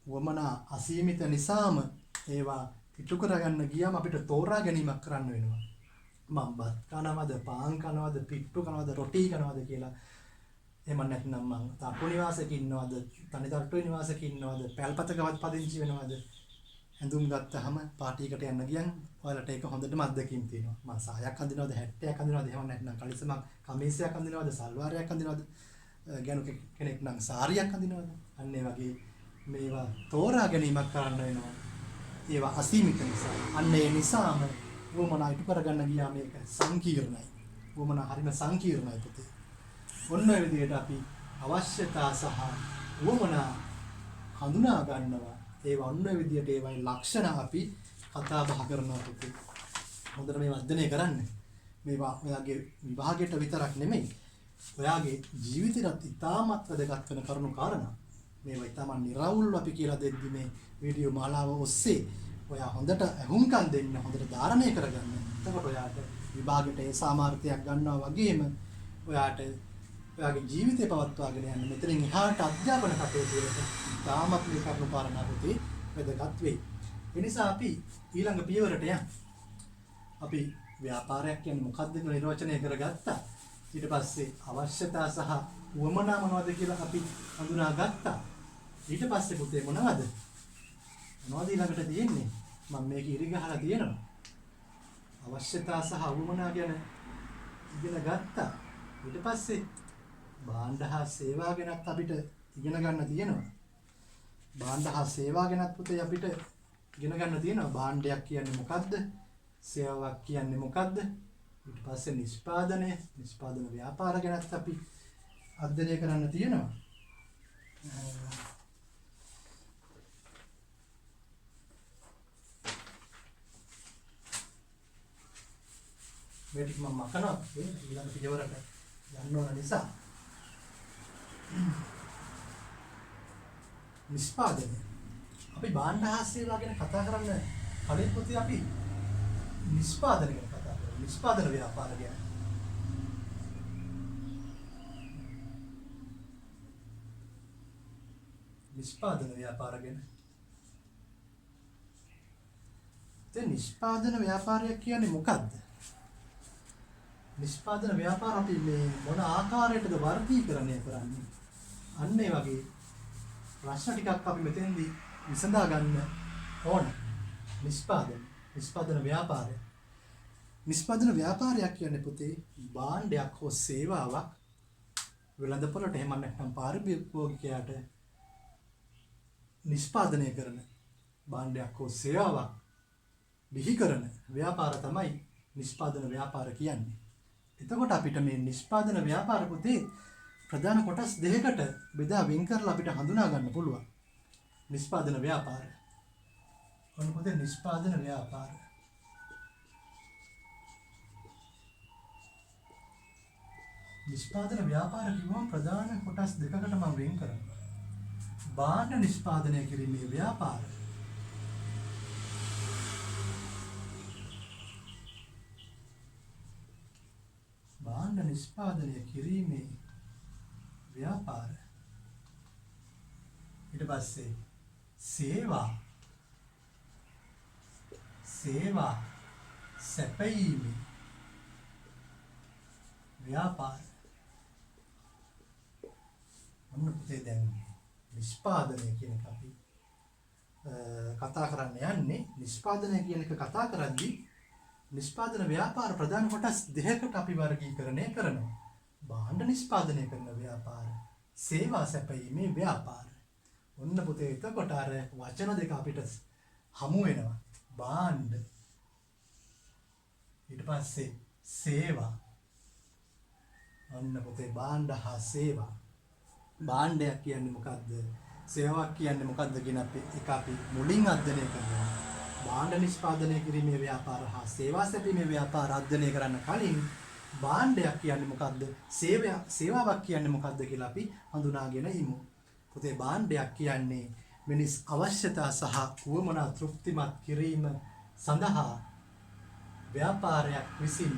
උවමනා අසීමිත නිසාම ඒවා ඉටු කරගන්න ගියාම අපිට තෝරා ගැනීමක් කරන්න වෙනවා. මම බත් කනවද, පාන් කනවද, පිට්ටු කනවද, රොටි කනවද කියලා. එහෙම නැත්නම් මං තට්ටු නිවාසයක ඉන්නවද, තනි තට්ටු නිවාසයක ඉන්නවද, පැල්පතකවත් පදිංචි වෙනවද? ඇඳුම් ගත්තාම පාටියකට යන්න ගියන් ඔයාලට ඒක හොඳටම අත්දැකීම් තියෙනවා. මං සායක් අඳිනවද, හැට්ටයක් අඳිනවද, එහෙම නැත්නම් කලිසමක් කමීසයක් අඳිනවද, සල්වාරයක් අඳිනවද, ගැණු කෙනෙක් නම් සාරියක් අඳිනවද? අන්න ඒ වගේ මේවා තෝරා ගැනීමක් කරන්න වෙනවා. ඒවා අසීමිත නිසා. අන්න ඒ නිසාම වමනා ඉටු කරගන්න ගියා මේක සංකීර්ණයි. වමනා හරිම සංකීර්ණයි පුතේ. ඔන්න ඔය විදිහට අපි අවශ්‍යතා සහ වමනා හඳුනා ගන්නවා. ඒවා ඔන්න ඔය විදිහට ඒවයි ලක්ෂණ අපි කතා බහ කරනවා පුතේ. හොඳට මේවා අධ්‍යයනය කරන්න. මේවා ඔයාගේ විභාගයට විතරක් නෙමෙයි. ඔයාගේ ජීවිතේට ඉතාමත් වැදගත් වෙන කරුණු කාරණා. මේවා ඉතාමත් නිර්වුල්ව අපි කියලා දෙද්දි මේ වීඩියෝ මාලාව ඔස්සේ ඔයා හොඳට අහුම්කම් දෙන්න, හොඳට ධාරණය කරගන්න. එතකොට ඔයාට විභාගෙට ඒ සාමාර්ථයක් ගන්නවා වගේම ඔයාට ඔයාගේ ජීවිතය පවත්වාගෙන යන්න මෙතනින් එහාට අධ්‍යාපන කටයුතු වලට ඉතාමත් මේ කරුණු කාරණා පුතේ වැදගත් වෙයි. ඒ නිසා අපි ඊළඟ පියවරට යමු. අපි ව්‍යාපාරයක් කියන්නේ මොකක්ද කියලා නිර්වචනය කරගත්තා. ඊට පස්සේ අවශ්‍යතා සහ උවමනා මොනවද කියලා අපි හඳුනාගත්තා. ඊට පස්සේ පුතේ මොනවද ඊළඟට තියෙන්නේ? මම මේක ඉරි ගහලා තියෙනවා. අවශ්‍යතා සහ උවමනා ගැන ඉගෙන ගත්තා. ඊට පස්සේ භාණ්ඩ හා සේවා ගැනත් අපිට ඉගෙන ගන්න තියෙනවා. භාණ්ඩ හා සේවා ගැනත් පුතේ අපිට ඉගෙන ගන්න තියෙනවා. භාණ්ඩයක් කියන්නේ මොකද්ද? සේවාවක් කියන්නේ මොකද්ද? ඊට පස්සේ නිෂ්පාදන ව්‍යාපාර ගැනත් අපි අධ්‍යයනය කරන්න තියෙනවා. මේ ටික මම මකනවා ඊළඟ පියවරට යන්න ඕන නිසා. නිෂ්පාදනය. අපි භාණ්ඩ හා සේවා ගැන කතා කරන්න කලින් පුතේ අපි නිෂ්පාදනය ගැන කතා කරමු. නිෂ්පාදන ව්‍යාපාර ගැන. නිෂ්පාදන ව්‍යාපාර ගැන. දැන් නිෂ්පාදන ව්‍යාපාරයක් කියන්නේ මොකක්ද? නිෂ්පාදන ව්‍යාපාර අපි මේ මොන ආකාරයකටද වර්ගීකරණය කරන්නේ? අන්න ඒ වගේ ප්‍රශ්න ටිකක් අපි මෙතෙන්දී විසඳා ගන්න ඕන. නිෂ්පාදන ව්‍යාපාරය. නිෂ්පාදන ව්‍යාපාරයක් කියන්නේ පුතේ භාණ්ඩයක් හෝ සේවාවක් වෙළඳපොළට එහෙම නැත්නම් පාරිභෝගිකයාට නිෂ්පාදනය කරන භාණ්ඩයක් හෝ සේවාවක් බිහි කරන ව්‍යාපාර තමයි නිෂ්පාදන ව්‍යාපාර කියන්නේ. එතකොට අපිට මේ නිෂ්පාදන ව්‍යාපාර පුතේ ප්‍රධාන කොටස් දෙකකට බෙදා වෙන් කරලා අපිට හඳුනා ගන්න පුළුවන්. නිෂ්පාදන ව්‍යාපාර. ඔන්න පුතේ නිෂ්පාදන ව්‍යාපාර. නිෂ්පාදන ව්‍යාපාර කිව්වම ප්‍රධාන කොටස් දෙකකට මම වෙන් කරනවා. භාණ්ඩ නිෂ්පාදනය කිරීමේ ව්‍යාපාර. භාණ්ඩ නිෂ්පාදනය කිරීමේ ව්‍යාපාර. ඊට පස්සේ සේවා සැපයීමේ ව්‍යාපාර. ඔන්න පුතේ දැන් නිෂ්පාදනය කියන එක අපි කතා කරන්න යන්නේ. නිෂ්පාදනය කියන එක කතා කරද්දී නිෂ්පාදන ව්‍යාපාර ප්‍රධාන කොටස් දෙකකට අපි වර්ගීකරණය කරනවා. භාණ්ඩ නිෂ්පාදනය කරන ව්‍යාපාර, සේවා සැපයීමේ ව්‍යාපාර. ඔන්න පුතේ එතකොට අර වචන දෙක අපිට හමු වෙනවා. භාණ්ඩ ඊට පස්සේ සේවා. ඔන්න පුතේ භාණ්ඩ හා සේවා. භාණ්ඩයක් කියන්නේ මොකද්ද? සේවාවක් කියන්නේ මොකද්ද කියන අපි මුලින් අධ්‍යයනය කරනවා. භාණ්ඩ නිෂ්පාදනය කිරීමේ ව්‍යාපාර හා සේවා සැපීමේ ව්‍යාපාර අධ්‍යයනය කරන්න කලින් භාණ්ඩයක් කියන්නේ මොකද්ද? සේවාවක් කියන්නේ මොකද්ද කියලා අපි හඳුනාගෙන ඉමු. පුතේ භාණ්ඩයක් කියන්නේ මිනිස් අවශ්‍යතා සහ උවමනා තෘප්තිමත් කිරීම සඳහා ව්‍යාපාරයක් විසින්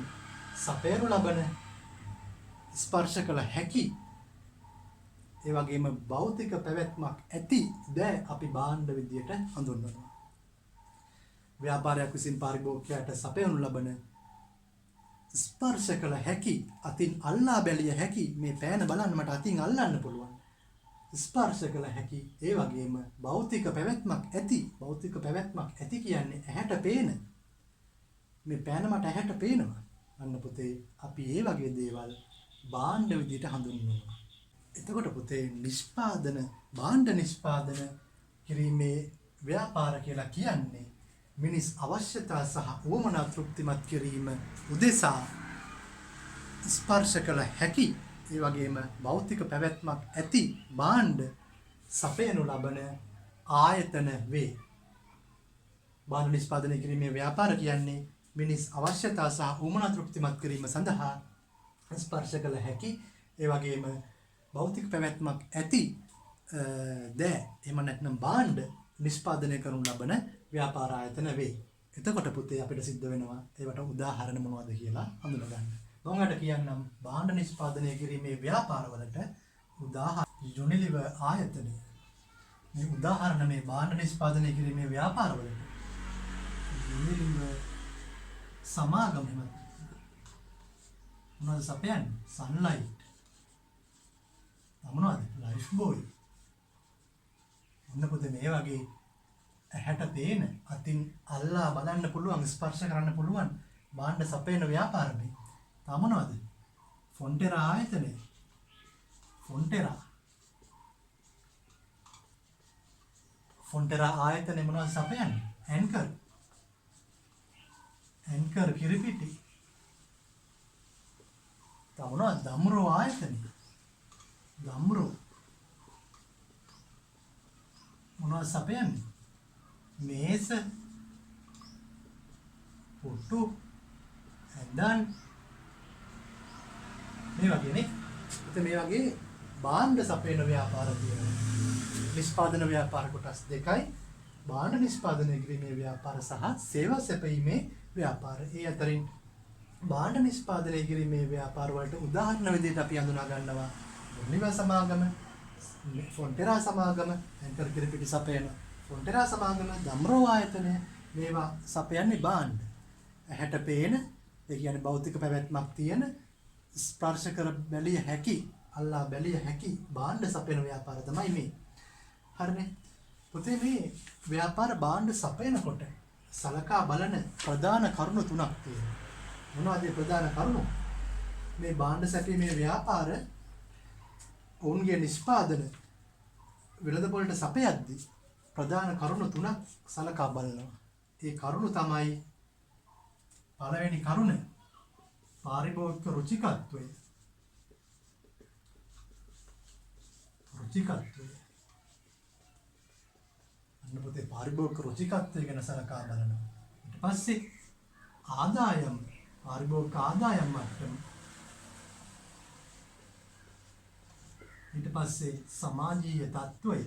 සපයනු ලබන ස්පර්ශ කළ හැකි ඒ වගේම භෞතික පැවැත්මක් ඇති දෑ අපි භාණ්ඩ විදියට හඳුන්වනවා. ව්‍යාපාරයක් විසින් පාරිභෝගිකයාට සපයනු ලබන ස්පර්ශ කළ හැකි අතින් අල්ලා බැලිය හැකි මේ පෑන බලන්න මට අතින් අල්ලන්න පුළුවන්. ස්පර්ශ කළ හැකි ඒ වගේම භෞතික පැවැත්මක් ඇති කියන්නේ ඇහැට පේන. මේ පෑන මට ඇහැට පේනවා. අන්න පුතේ අපි ඒ වගේ දේවල් භාණ්ඩ විදියට හඳුන්වනවා. එතකොට පුතේ භාණ්ඩ නිෂ්පාදන කිරීමේ ව්‍යාපාර කියලා කියන්නේ මිනිස් අවශ්‍යතා සහ උවමනා තෘප්තිමත් කිරීම උදෙසා ස්පර්ශ කළ හැකි ඒ වගේම භෞතික පැවැත්මක් ඇති භාණ්ඩ සපයනු ලබන ආයතන වේ. භාණ්ඩ නිෂ්පාදනය කිරීමේ ව්‍යාපාර කියන්නේ මිනිස් අවශ්‍යතා සහ උවමනා තෘප්තිමත් කිරීම සඳහා ස්පර්ශ කළ හැකි ඒ වගේම භෞතික පැවැත්මක් ඇති දෑ එහෙම නැත්නම් භාණ්ඩ නිෂ්පාදනය කරනු ලබන ව්‍යාපාර ආයතන වේ. එතකොට පුතේ අපිට සිද්ධ වෙනවා ඒවට උදාහරණ මොනවද කියලා හඳුනගන්න. මම ඔයාලට කියන්නම් භාණ්ඩ නිෂ්පාදනය කිරීමේ ව්‍යාපාරවලට උදාහරණ යුනිලිවර් ආයතනය. මේ උදාහරණ මේ භාණ්ඩ නිෂ්පාදනය කිරීමේ ව්‍යාපාරවලට යුනිලිවර් සමාගම මොනවද සපයන්නේ? සන්ලයිට්. මොනවද? Life boy. ඔන්න පුතේ මේ වගේ ඇහැට පේන අතින් අල්ලා බලන්න පුළුවන් ස්පර්ශ කරන්න පුළුවන් භාණ්ඩ සපයන ව්‍යාපාර මේ. තව මොනවද? ෆොන්ටෙරා ආයතනය. ෆොන්ටෙරා ආයතනය මොනවද සපයන්නේ? ඇන්කර් කිරිපිටි. තව මොනවද? දම්රෝ ආයතනය. දම්රෝ මොනවද සපයන්නේ? මේස, පුටු, ඇඳන් මේ වගේනේ. ඉතින් මේ වගේ භාණ්ඩ සපයන ව්‍යාපාර තියෙනවා. නිෂ්පාදන ව්‍යාපාර කොටස් දෙකයි. භාණ්ඩ නිෂ්පාදනය කිරීමේ ව්‍යාපාර සහ සේවා සැපයීමේ ව්‍යාපාර. ඒ අතරින් භාණ්ඩ නිෂ්පාදනය කිරීමේ ව්‍යාපාර වලට උදාහරණ විදිහට අපි හඳුනා ගන්නවා යුනිලිවර් සමාගම, ෆොන්ටෙරා සමාගම, ඇන්කර් කිරිපිටි සපයන ෆොන්ටෙරා සමාගම, දම්රෝ ආයතනය. මේවා සපයන්නේ භාණ්ඩ. ඇහැට පේන ඒ කියන්නේ භෞතික පැවැත්මක් තියෙන ස්පර්ශ කර බැලිය හැකි, අල්ලා බැලිය හැකි භාණ්ඩ සපයන ව්‍යාපාර තමයි මේ. හරිනේ. පුතේ මේ ව්‍යාපාර භාණ්ඩ සපයනකොට සලකා බලන ප්‍රධාන කරුණු තුනක් තියෙනවා. මොනවද මේ ප්‍රධාන කරුණු? මේ භාණ්ඩ සැපීමේ ව්‍යාපාර ඔවුන්ගේ නිෂ්පාදන වෙළඳපොළට සපයද්දී ප්‍රධාන කරුණු තුනක් සලකා බලනවා. ඒ කරුණු තමයි පළවෙනි කරුණ පාරිභෝගික රුචිකත්වය. අන්න පුතේ පාරිභෝගික රුචිකත්වය ගැන සලකා බලනවා. ඊට පස්සේ ආදායම්, පාරිභෝගික ආදායම් මට්ටම. ඊට පස්සේ සමාජීය තත්ත්වය.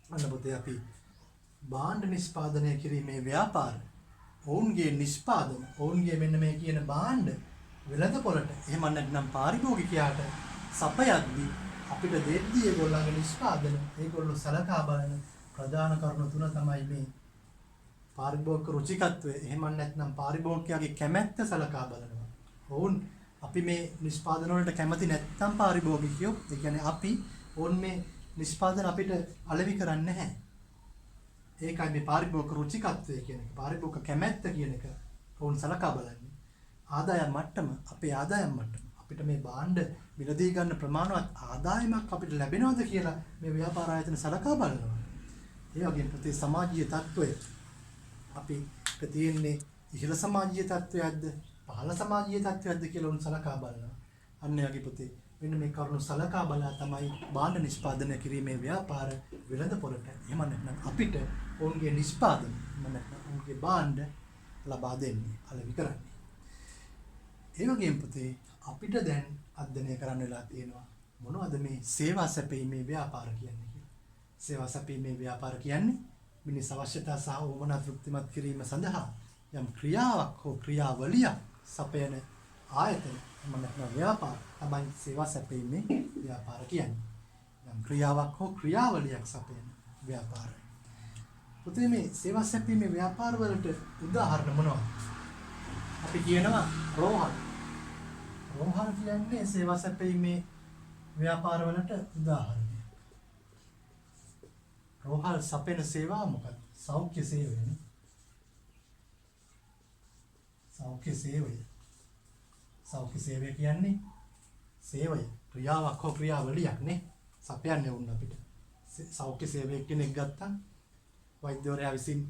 අන්න පුතේ අපි භාණ්ඩ නිෂ්පාදනය කිරීමේ ව්‍යාපාර ඔවුන්ගේ නිෂ්පාදන, ඔවුන්ගේ මෙන්න මේ කියන භාණ්ඩ වෙළඳපොළට එහෙම නැත්නම් පාරිභෝගිකයාට සපයද්දී අපිට දෙද්දී ඒගොල්ලන්ගේ නිෂ්පාදන ඒගොල්ලෝ සලකා බලන ප්‍රධාන කරුණු තුන තමයි මේ පාරිභෝගික රුචිකත්වය එහෙම නැත්නම් පාරිභෝගිකයාගේ කැමැත්ත සලකා බලනවා. ඔවුන් අපි මේ නිෂ්පාදන වලට කැමති නැත්නම් පාරිභෝගිකයෝ, ඒ කියන්නේ අපි ඔවුන් මේ නිෂ්පාදන අපිට අලෙවි කරන්නේ නැහැ. ඒකයි මේ පාරිභෝගික රුචිකත්වය කියන එක, පාරිභෝගික කැමැත්ත කියන එක ඔවුන් සලකා බලන්නේ. ආදායම් මට්ටම, අපේ ආදායම් මට්ටම, අපිට මේ භාණ්ඩ මිලදී ගන්න ප්‍රමාණවත් ආදායමක් අපිට ලැබෙනවද කියලා මේ ව්‍යාපාර ආයතන සලකා බලනවා. ඒ වගේම ප්‍රති සමාජීය තත්ත්වය අපිට තියෙන්නේ ඉහළ සමාජීය තත්ත්වයක්ද පහළ සමාජීය තත්ත්වයක්ද කියලා උන් සලකා බලනවා. අන්න ඒ වගේ පුතේ මෙන්න මේ කරුණු සලකා බලා තමයි භාණ්ඩ නිෂ්පාදනය කිරීමේ ව්‍යාපාර වෙළඳපොළට එහෙම නැත්නම් අපිට ඔවුන්ගේ නිෂ්පාදන එහෙම නැත්නම් ඔවුන්ගේ භාණ්ඩ ලබා දෙන්නේ, අලෙවි කරන්නේ. ඒ වගේම පුතේ අපිට දැන් අධ්‍යයනය කරන්න වෙලා තියෙනවා මොනවද මේ සේවා සැපීමේ ව්‍යාපාර කියන්නේ කියලා. සේවා සැපීමේ ව්‍යාපාර කියන්නේ මිනිස් අවශ්‍යතා සහ උවමනා තෘප්තිමත් කිරීම සඳහා යම් ක්‍රියාවක් හෝ ක්‍රියාවලියක් සපයන ආයතන එහෙම නැත්නම් ව්‍යාපාර තමයි සේවා සැපීමේ ව්‍යාපාර කියන්නේ. යම් ක්‍රියාවක් හෝ ක්‍රියාවලියක් සපයන ව්‍යාපාරය. පුතේ මේ සේවා සැපීමේ ව්‍යාපාර වලට උදාහරණ මොනවද? අපි කියනවා රෝහල්. රෝහල් කියන්නේ සේවා සැපීමේ ව්‍යාපාර වලට උදාහරණයක්. රෝහල් සපයන සේවා මොකක්ද? සෞඛ්‍ය සේවයනේ. සෞඛ්‍ය සේවය. සෞඛ්‍ය සේවය කියන්නේ සේවය, ක්‍රියාවක් හෝ ක්‍රියාවලියක් නේ. සපයන්නේ වුණ අපිට. සෞඛ්‍ය සේවය කෙනෙක් ගත්තා වෛද්‍යවරයා විසින්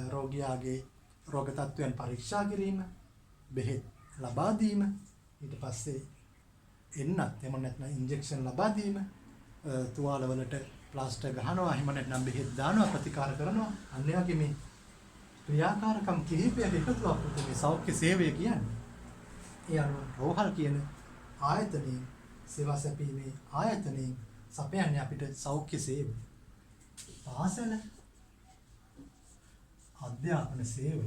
රෝගියාගේ රෝග තත්ත්වයන් පරීක්ෂා කිරීම, බෙහෙත් ලබා දීම, ඊට පස්සේ එන්නත් එහෙම නැත්නම් ඉන්ජෙක්ෂන් ලබා දීම, තුවාලවලට ප්ලාස්ටර් ගහනවා, එහෙම නැත්නම් බෙහෙත් දානවා, ප්‍රතිකාර කරනවා. අන්න ඒ වගේ මේ ක්‍රියාකාරකම් කිහිපයක එකතුවක් මේ සෞඛ්‍ය සේවය කියන්නේ. ඒ අනුව රෝහල් කියන ආයතනයේ සේවා සැපීමේ ආයතනයේ සපයන්නේ අපිට සෞඛ්‍ය සේවය. පාසල අධ්‍යාපන සේවය.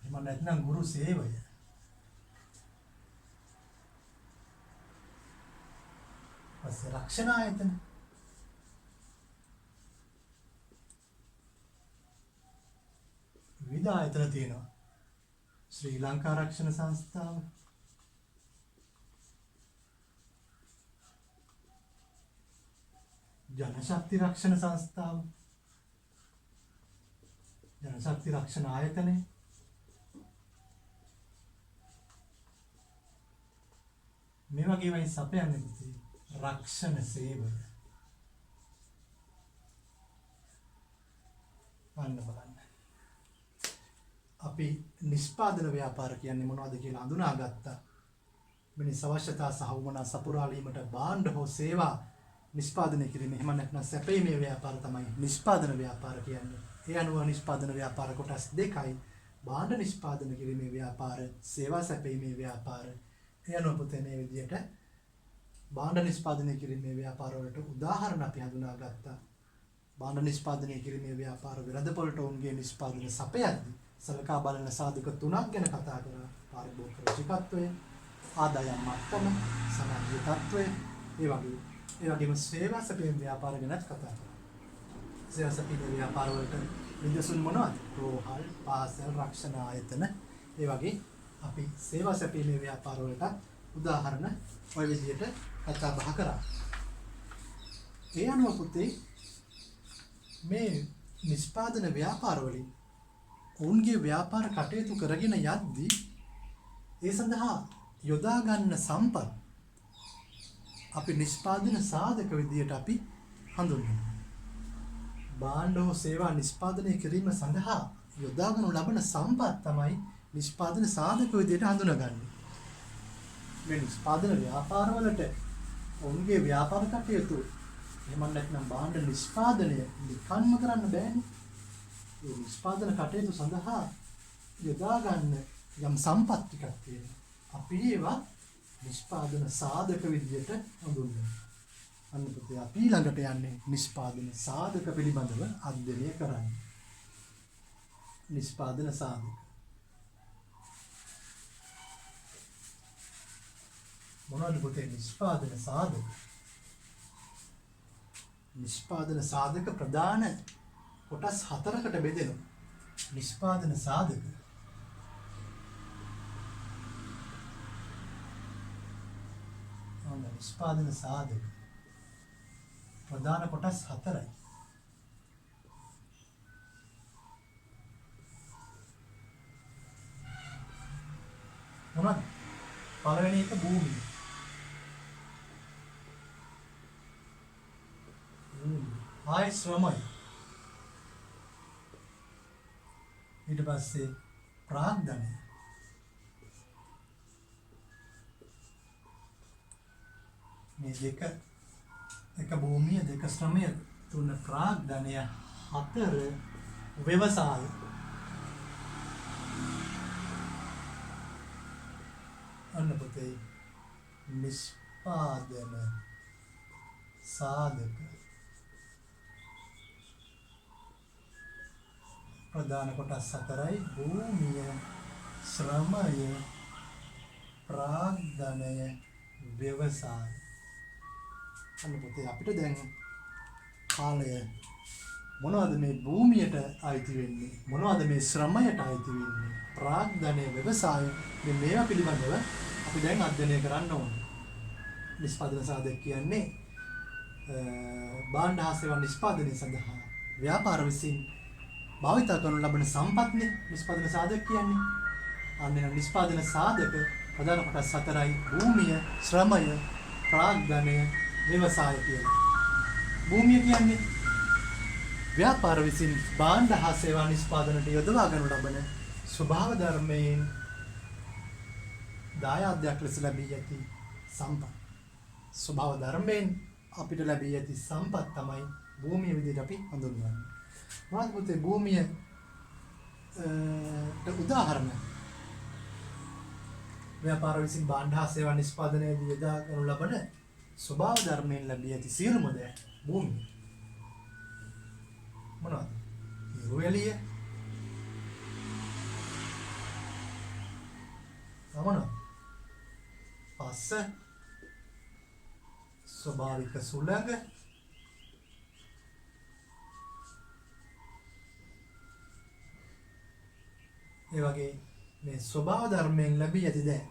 එහෙම නැත්නම් ගුරු සේවය. පස්සේ රක්ෂණ ආයතන. විවිධ ආයතන තියෙනවා. ශ්‍රී ලංකා රක්ෂණ සංස්ථාව, ජනශක්ති රක්ෂණ සංස්ථාව, ජනශක්ති රක්ෂණ ආයතනය, මේ වගේ වයින් සපයන්නේ පුතේ රක්ෂණ සේවය. අන්න බලන්න. අපි නිෂ්පාදන ව්‍යාපාර කියන්නේ මොනවද කියලා හඳුනාගත්තා. මිනිස් අවශ්‍යතා සහ උවමනා සපුරාලීමට භාණ්ඩ හෝ සේවා නිෂ්පාදනය කිරීම, එහෙම නැත්නම් සැපීමේ ව්‍යාපාර තමයි නිෂ්පාදන ව්‍යාපාර කියන්නේ. ඒ අනුව නිෂ්පාදන ව්‍යාපාර කොටස් දෙකයි. භාණ්ඩ නිෂ්පාදනය කිරීමේ ව්‍යාපාර, සේවා සැපීමේ ව්‍යාපාර. ඒ අනුව පුතේ මේ විදිහට භාණ්ඩ නිෂ්පාදනය කිරීමේ ව්‍යාපාර වලට උදාහරණ අපි හඳුනාගත්තා. භාණ්ඩ නිෂ්පාදනය කිරීමේ ව්‍යාපාර වෙළඳපොළට ඔවුන්ගේ නිෂ්පාදන සපයද්දී සලකා බලන සාධක තුනක් ගැන කතා කරා. පාරිභෝගික රුචිකත්වය, ආදායම් මට්ටම, සමාජීය තත්ත්වය, ඒ වගේම සේවා සැපීමේ ව්‍යාපාර ගැනත් කතා කරා. සේවා සැපීමේ ව්‍යාපාර වලට නිදසුන් මොනවද? රෝහල්, පාසල්, රක්ෂණ ආයතන. ඒ වගේ අපි සේවා සැපීමේ ව්‍යාපාර වලට උදාහරණ ඔය විදිහට කතා බහ කරා. ඒ අනුව පුතේ මේ නිෂ්පාදන ව්‍යාපාර වලින් ඔවුන්ගේ ව්‍යාපාර කටයුතු කරගෙන යද්දී ඒ සඳහා යොදා ගන්න සම්පත් අපි නිෂ්පාදන සාධක විදියට අපි හඳුන්වනවා. භාණ්ඩ හෝ සේවා නිෂ්පාදනය කිරීම සඳහා යොදා ගනු ලබන සම්පත් තමයි නිෂ්පාදන සාධක විදියට හඳුනගන්නේ. මේ නිෂ්පාදන ව්‍යාපාරවලට ඔවුන්ගේ ව්‍යාපාර කටයුතු එහෙම නැත්නම් භාණ්ඩ නිෂ්පාදනය නිකන්ම කරන්න බෑනේ. ඒ නිෂ්පාදන කටයුතු සඳහා යොදා ගන්න යම් සම්පත් ටිකක් තියෙනවා. අපි ඒවා නිෂ්පාදන සාධක විදියට හඳුන්වනවා. අන්න පුතේ අපි ළඟට යන්නේ නිෂ්පාදන සාධක පිළිබඳව අධ්‍යයනය කරන්න. නිෂ්පාදන සාධක මොනවද පුතේ නිෂ්පාදන සාධක? නිෂ්පාදන සාධක ප්‍රධාන කොටස් 4කට බෙදෙනවා. නිෂ්පාදන සාධක. නිෂ්පාදන සාධක. ප්‍රධාන කොටස් 4යි. මොනවද? පළවෙනි එක භූමිය. ආය ශ්‍රමය. ඊට පස්සේ ප්‍රාග්ධනය. මේ දෙක එක භූමිය, දෙක ශ්‍රමය, තුන ප්‍රාග්ධනය, 4 ව්‍යවසාය. අන්න පුතේ නිෂ්පාදන සාධක. ප්‍රධාන කොටස් 4යි. භූමිය, ශ්‍රමය, ප්‍රාග්ධනය, ව්‍යවසාය. අන්න පුතේ අපිට දැන් කාලය මොනවද මේ භූමියට අයිති වෙන්නේ, මොනවද මේ ශ්‍රමයට අයිති වෙන්නේ, ප්‍රාග්ධනය, ව්‍යවසාය, මේවා පිළිබඳව අපි දැන් අධ්‍යයනය කරන්න ඕනේ. නිෂ්පාදන සාධක කියන්නේ භාණ්ඩ හා සේවා නිෂ්පාදනය සඳහා ව්‍යාපාර විසින් භාවිත කරනු ලබන සම්පත්නේ නිෂ්පාදන සාධක කියන්නේ. අන්න නිෂ්පාදන සාධක ප්‍රධාන කොටස් 4යි. භූමිය, ශ්‍රමය, ප්‍රාග්ධනය, ව්‍යවසාය කියලා. භූමිය කියන්නේ ව්‍යාපාර විසින් භාණ්ඩ හා සේවා නිෂ්පාදනයට යොදවා ගනු ලබන ස්වභාව ධර්මයෙන් දායාදයක් ලෙස ලැබී ඇති සම්පත්. ස්වභාව ධර්මයෙන් අපිට ලැබී ඇති සම්පත් තමයි භූමිය විදිහට අපි හඳුන්වන්නේ. මොනවද පුතේ භූමිය උදාහරණ? ව්‍යාපාර විසින් භාණ්ඩ හා සේවා නිෂ්පාදනයේදී යොදා ගනු ලබන ස්වභාව ධර්මයෙන් ලැබී ඇති සියලුම දේ භූමිය. මොනවද? ඉරුවෙලිය, මොනවද? පස්ස, ස්වභාවික සුළඟ, ඒ වගේ මේ ස්වභාව ධර්මයෙන් ලැබී ඇති දේ.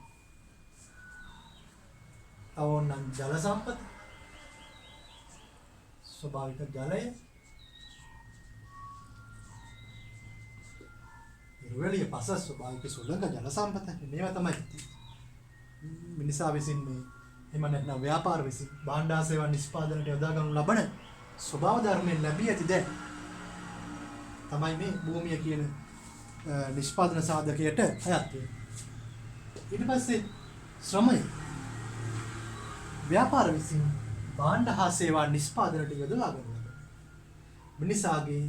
අවොන්නම් ජල සම්පත, ස්වභාවික ජලය, ඉරුවෙලිය, පස, ස්වභාවික සුළඟ, ජල සම්පත, මේවා තමයි මිනිසා විසින් මේ එහෙම නැත්නම් ව්‍යාපාර විසින් භාණ්ඩ හා සේවා නිෂ්පාදනයට යොදා ගනු ලබන ස්වභාව ධර්මයෙන් ලැබී ඇති දේ තමයි මේ භූමිය කියන නිෂ්පාදන සාධකයට අයත් වෙන්නේ. ඊට පස්සේ ශ්‍රමය. ව්‍යාපාර විසින් භාණ්ඩ හා සේවා නිෂ්පාදනයට යොදවා ගනු ලබන මිනිසාගේ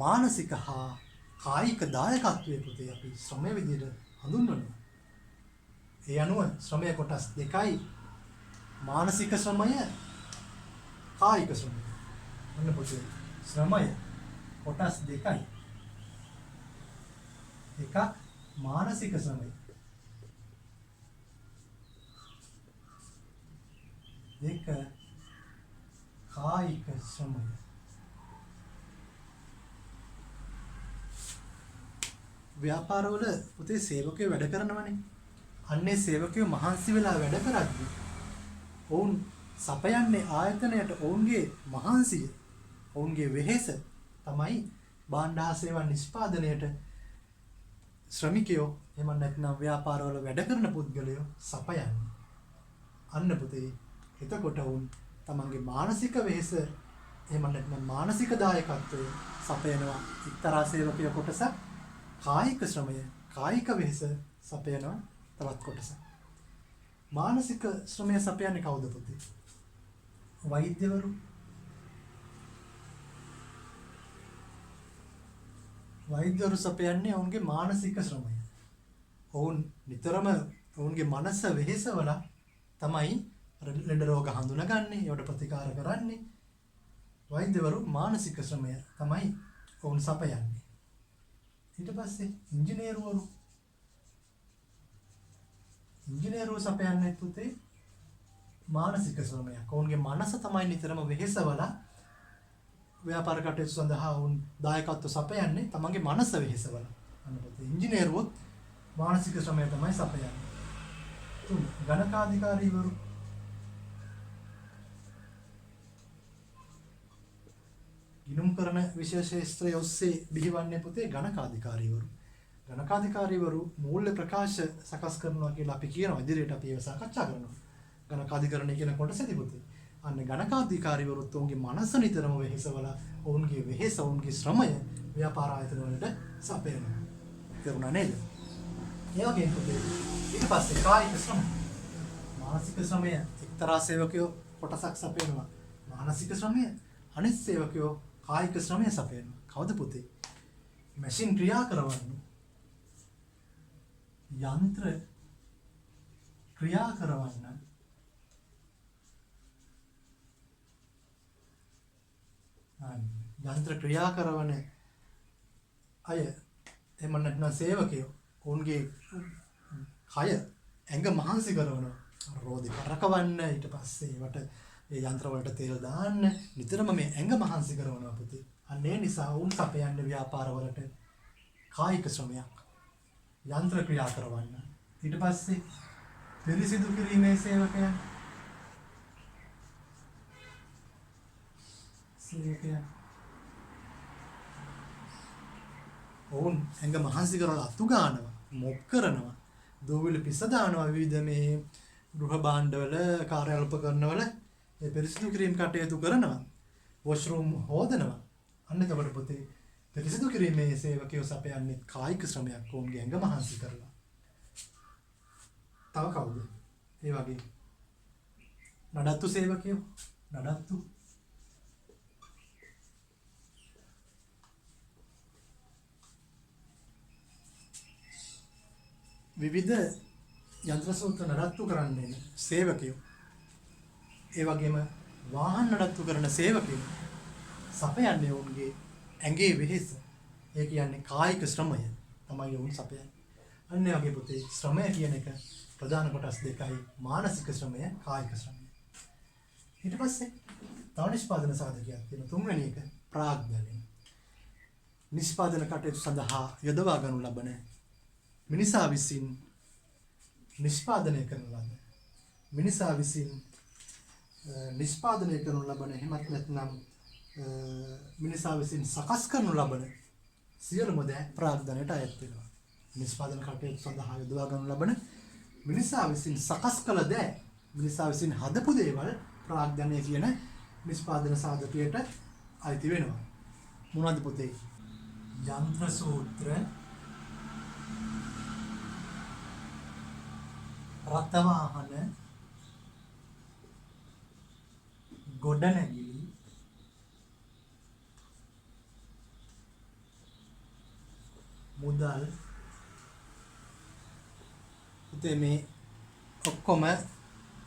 මානසික හා කායික දායකත්වයේ පුතේ අපි ශ්‍රමය විදිහට හඳුන්වනවා. ඒ අනුව ශ්‍රමය කොටස් 2යි. මානසික ශ්‍රමය, කායික ශ්‍රමය. මොන පුතේ ශ්‍රමය කොටස් 2යි. එකක් මානසික ශ්‍රමය, දෙක කායික ශ්‍රමය. ව්‍යාපාරවල පුතේ සේවකයෝ වැඩ කරනවනේ. අන්නේ සේවකයෝ මහන්සි වෙලා වැඩ කරද්දී ඔවුන් සපයන්නේ ආයතනයට ඔවුන්ගේ මහන්සිය, ඔවුන්ගේ වෙහෙස තමයි භාණ්ඩ හා සේවා නිෂ්පාදනයට ශ්‍රමිකයෝ එහෙම නැත්නම් ව්‍යාපාරවල වැඩ කරන පුද්ගලයෝ සපයන්නේ. අන්න පුතේ එතකොට වුන් තමන්ගේ මානසික වෙහෙස එහෙම නැත්නම් මානසික දායකත්වය සපයනවා එක්තරා සේවකයෝ කොටසක්. කායික ශ්‍රමය, කායික වෙහෙස සපයනවා තවත් කොටසක්. මානසික ශ්‍රමය සපයන්නේ කවුද පුතේ? වෛද්‍යවරු. වෛද්‍යවරු සපයන්නේ ඔවුන්ගේ මානසික ශ්‍රමය. ඔවුන් නිතරම ඔවුන්ගේ මනස වෙහෙසවල තමයි ලෙඩ රෝග හඳුනගන්නේ, ඒවට ප්‍රතිකාර කරන්නේ. වෛද්‍යවරු මානසික ශ්‍රමය තමයි ඔවුන් සපයන්නේ. ඊට පස්සේ ඉංජිනේරුවෝ සපයන්නේ පුතේ මානසික ශ්‍රමයක්. ඔවුන්ගේ මනස තමයි නිතරම වෙහෙසවල ව්‍යාපාර කටයුතු සඳහා වුන් දායකත්ව සපයන්නේ තමන්ගේ මනස වෙහෙසවල. අන්නපොතේ ඉංජිනේරුවොත් මානසික ශ්‍රමය තමයි සපයන්නේ. තුන් ගණකාධිකාරීවරු ගිණුම් කරන විශේෂ ශාස්ත්‍රය ඔස්සේ බිහිවන්නේ පුතේ ගණකාධිකාරීවරු. ගණකාධිකාරීවරු මූල්‍ය ප්‍රකාශ සකස් කරනවා කියලා අපි කියනවා. ඉදිරියට අපි ඒක සාකච්ඡා කරනවා. ගණකාධිකරණය කියන කොටසදී පුතේ. අන්න ගණකාධිකාරීවරුත් ඔවුන්ගේ මනස නිතරම වෙහෙසවලා ඔවුන්ගේ වෙහෙස ඔවුන්ගේ ශ්‍රමය ව්‍යාපාර ආයතන වලට සපයනවා. තේරුණා නේද? ඒ වගේම පුතේ ඊට පස්සේ කායික ශ්‍රම. මානසික ශ්‍රමය එක්තරා සේවකයෝ කොටසක් සපයනවා. මානසික ශ්‍රමය අනිත් සේවකයෝ කායික ශ්‍රමය සපයනවා. කවුද පුතේ? මැෂින් ක්‍රියා කරවන්න. යන්ත්‍ර ක්‍රියා කරවන්න. යන්ත්‍ර ක්‍රියා කරවන අය එහෙම නැත්නම් සේවකයෝ ඔවුන්ගේ කය ඇඟ මහන්සි කරනවා. රෝදි කරකවන්න ඊට පස්සේ ඒවට ඒ යන්ත්‍ර වලට තෙල් දාන්න නිතරම මේ ඇඟ මහන්සි කරනවා පුතේ. අන්න ඒ නිසා වුන් සපයන්නේ ව්‍යාපාර වලට කායික ශ්‍රමයක්. යන්ත්‍ර ක්‍රියා කරවන්න. ඊට පස්සේ පිරිසිදු කිරීමේ සේවකයන්. ඔවුන් ඇඟ මහන්සි කරලා අතු ගන්නවා, මොක් කරනවා, දෝවිල පිස දානවා විවිධ මේ ගෘහ භාණ්ඩවල, කාර්යාල උපකරණවල ඒ පිරිසිදු කිරීම කටයුතු කරනවා. වොෂ්රූම් හොදනවා. අන්න එතකොට පුතේ පිරිසිදු කිරීමේ සේවකයෝ සපයන්නේ කායික ශ්‍රමයක් ඔවුන්ගේ ඇඟ මහන්සි කරලා. තව කවුද? ඒ වගේ නඩත්තු සේවකයෝ නඩත්තු විවිධ යන්ත්‍ර සූත්‍ර නඩත්තු කරන්නේ සේවකයෝ. ඒ වගේම වාහන නඩත්තු කරන සේවකයෝ සපයන්නේ ඔවුන්ගේ ඇඟේ වෙහෙස. ඒ කියන්නේ කායික ශ්‍රමය තමයි ඔවුන් සපයන්නේ. අන්න ඒ වගේ පුතේ ශ්‍රමය කියන එක ප්‍රධාන කොටස් දෙකයි. මානසික ශ්‍රමය, කායික ශ්‍රමය. ඊට පස්සේ තව නිෂ්පාදන සාධකයක් තියෙනවා. තුන්වෙනි එක ප්‍රාග්ධනය. නිෂ්පාදන කටයුතු සඳහා යොදවා ගනු ලබන මිනිසා විසින් නිෂ්පාදනය කරන ලද මිනිසා විසින් නිෂ්පාදනය කරනු ලබන එහෙමත් නැත්නම් මිනිසා විසින් සකස් කරනු ලබන සියලුම දෑ ප්‍රාග්ධනයට අයත් වෙනවා. නිෂ්පාදන කටයුතු සඳහා යොදවා ගනු ලබන මිනිසා විසින් සකස් කළ දෑ, මිනිසා විසින් හදපු දේවල් ප්‍රාග්ධනය කියන නිෂ්පාදන සාධකයට අයිති වෙනවා. මොනවද පුතේ? යන්ත්‍ර සූත්‍ර, රථවාහන, ගොඩනැගිලි, මුදල්. පුතේ මේ ඔක්කොම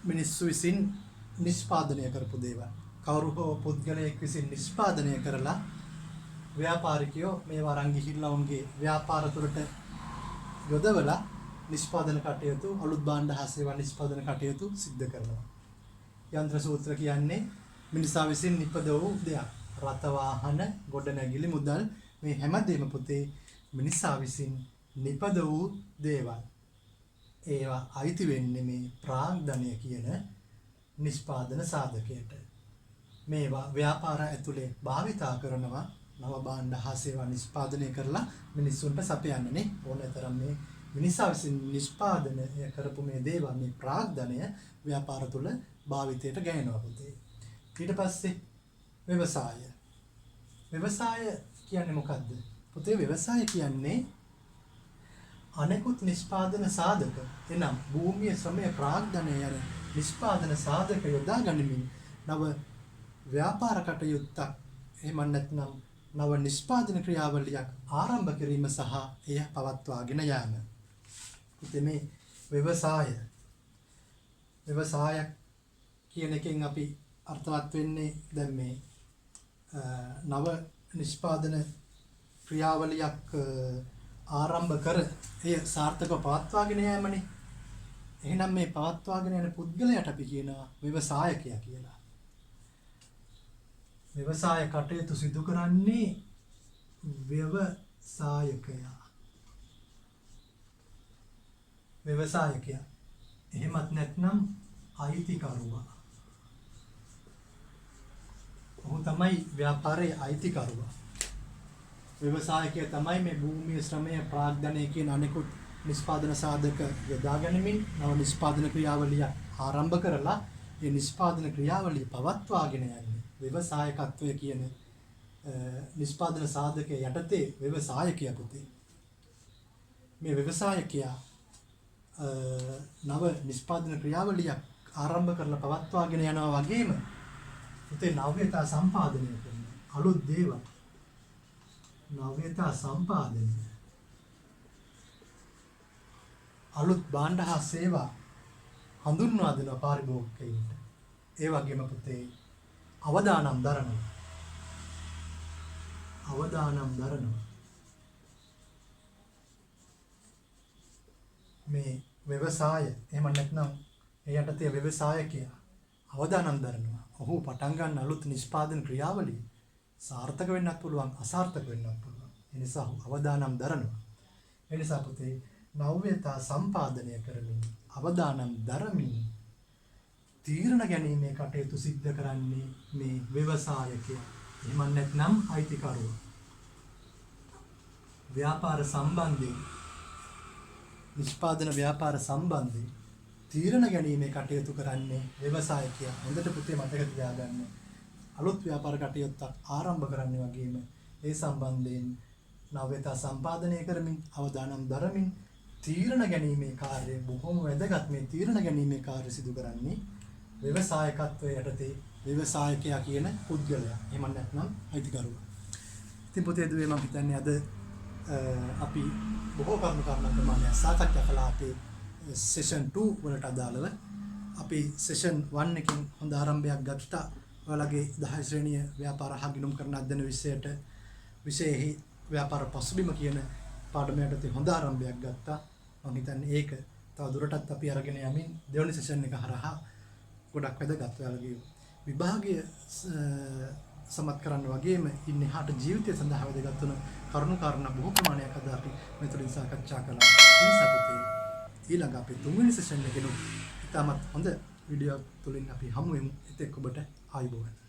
මිනිස්සු විසින් නිෂ්පාදනය කරපු දේවල්. කවුරු හෝ පුද්ගලයෙක් විසින් නිෂ්පාදනය කරලා ව්‍යාපාරිකයෝ මේවා අරන් ගිහිල්ලා උන්ගේ ව්‍යාපාර තුළට යොදවලා නිෂ්පාදන කටයුතු, අලුත් භාණ්ඩ හා සේවා නිෂ්පාදන කටයුතු සිද්ධ කරනවා. යන්ත්‍ර සූත්‍ර කියන්නේ මිනිසා විසින් නිපද වූ දෙයක්. රථ වාහන, ගොඩනැගිලි, මුදල් මේ හැමදේම පුතේ මිනිසා විසින් නිපද වූ දේවල්. ඒවා අයිති වෙන්නේ මේ ප්‍රාග්ධනය කියන නිෂ්පාදන සාධකයට. මේවා ව්‍යාපාර ඇතුලේ භාවිතා කරනවා නව භාණ්ඩ හා සේවා නිෂ්පාදනය කරලා මිනිස්සුන්ට සපයන්නනේ. ඕනතරම් මේ මිනිසා විසින් නිෂ්පාදනය කරපු මේ දේවල්, මේ ප්‍රාග්ධනය ව්‍යාපාර තුල භාවිතයට ගැනෙනවා පුතේ. ඊට පස්සේ ව්‍යවසාය. ව්‍යවසාය කියන්නේ මොකද්ද? පුතේ ව්‍යවසාය කියන්නේ අනෙකුත් නිෂ්පාදන සාධක, එනම් භූමිය, ශ්‍රමය, ප්‍රාග්ධනය යන නිෂ්පාදන සාධක යොදා ගනිමින් නව ව්‍යාපාර කටයුත්තක් එහෙම නැත්නම් නව නිෂ්පාදන ක්‍රියාවලියක් ආරම්භ කිරීම සහ එය පවත්වාගෙන යාම. ඉතින් මේ ව්‍යවසාය කියන එකෙන් අපි අර්ථවත් වෙන්නේ දැන් මේ නව නිෂ්පාදන ක්‍රියාවලියක් ආරම්භ කර එය සාර්ථකව පවත්වාගෙන යාමනේ. එහෙනම් මේ පවත්වාගෙන යන පුද්ගලයාට අපි කියනවා ව්‍යවසායකයා කියලා. ව්‍යවසාය කටයුතු සිදු කරන්නේ ව්‍යවසායකයා. ව්‍යවසායකයා. එහෙමත් නැත්නම් අයිතිකරුවා. ඔහු තමයි ව්‍යාපාරයේ අයිතිකරුවා. ව්‍යවසායකයා තමයි මේ භූමියේ ශ්‍රමය ප්‍රාග්ධනය කියන අනෙකුත් නිෂ්පාදන සාධක යොදා ගැනීමෙන් නව නිෂ්පාදන ක්‍රියාවලිය ආරම්භ කරලා ඒ නිෂ්පාදන ක්‍රියාවලිය පවත්වාගෙන යන්නේ ව්‍යවසායකත්වය කියන නිෂ්පාදන සාධකයේ යටතේ ව්‍යවසායකයා පුතේ. මේ ව්‍යවසායකයා නව නිෂ්පාදන ක්‍රියාවලිය ආරම්භ කරලා පවත්වාගෙන යනවා වගේම පුතේ නව්‍යතා සම්පාදනය කරන අලුත් දේවල් නව්‍යතා සම්පාදනය අලුත් භාණ්ඩ හා සේවා හඳුන්වා දෙන පාරිභෝගිකයින්ට ඒ වගේම පුතේ අවදානම් දරනවා මේ ව්‍යවසාය එහෙම නැත්නම් ඒ යටතේ ව්‍යවසායකයා අවදානම් දරනවා. ඔහු පටන් ගන්න අලුත් නිෂ්පාදන ක්‍රියාවලිය සාර්ථක වෙන්නත් පුළුවන් අසාර්ථක වෙන්නත් පුළුවන්. ඒ නිසා අවදානම් දරනවා. ඒ නිසා පුතේ නව්‍යතා සම්පාදනය කරමින් අවදානම් දරමින් තීරණ ගැනීමේ කටයුතු සිද්ධ කරන්නේ මේ ව්‍යවසායකයා. එහෙම නැත්නම් අයිතිකරුවා. ව්‍යාපාර සම්බන්ධයෙන් නිෂ්පාදන ව්‍යාපාර සම්බන්ධයෙන් තීරණ ගැනීමේ කටයුතු කරන්නේ ව්‍යවසායකයා. හොඳට පුතේ මතක තියාගන්න. අලුත් ව්‍යාපාර කටයුත්තක් ආරම්භ කරන්න වගේම ඒ සම්බන්ධයෙන් නව්‍යතා සම්පාදනය කරමින් අවදානම් දරමින් තීරණ ගැනීමේ කාර්යය බොහොම වැදගත්. මේ තීරණ ගැනීමේ කාර්ය සිදු කරන්නේ ව්‍යවසායකත්වයේ යටතේ ව්‍යවසායකයා කියන පුද්ගලයා. එහෙම නැත්නම් අයිතිකරුවා. ඉතින් පුතේ දුවේ මම හිතන්නේ අද අපි බොහෝ කරුණු ප්‍රමාණයක් සාකච්ඡා කළා අපේ සෙෂන් 2 වලට අදාළව. අපි සෙෂන් 1 එකෙන් හොඳ ආරම්භයක් ගත්තා. ඔයාලගේ 10 ශ්‍රේණිය ව්‍යාපාර හා ගිණුම් කරන අධ්‍යයන විෂයෙහි ව්‍යාපාර පසුබිම කියන පාඩම යටතේ හොඳ ආරම්භයක් ගත්තා. මම හිතන්නේ ඒක තව දුරටත් අපි අරගෙන යමින් දෙවනි සෙෂන් එක හරහා ගොඩක් වැදගත්. ඔයාලගේ විභාගය සමත් කරන්න වගේම ඉන්නේ හාට ජීවිතය සඳහා වැදගත් වන කරුණු කාරණා බොහෝ ප්‍රමාණයක් අද අපි මෙතනින් සාකච්ඡා කළා. ඊළඟ අපේ තුන්වෙනි සෙෂන් එකේ ඉතාමත් හොඳ වීඩියෝ තුලින් අපි හමු වෙමු. ඒත් ඔබට ආයුබෝවන්.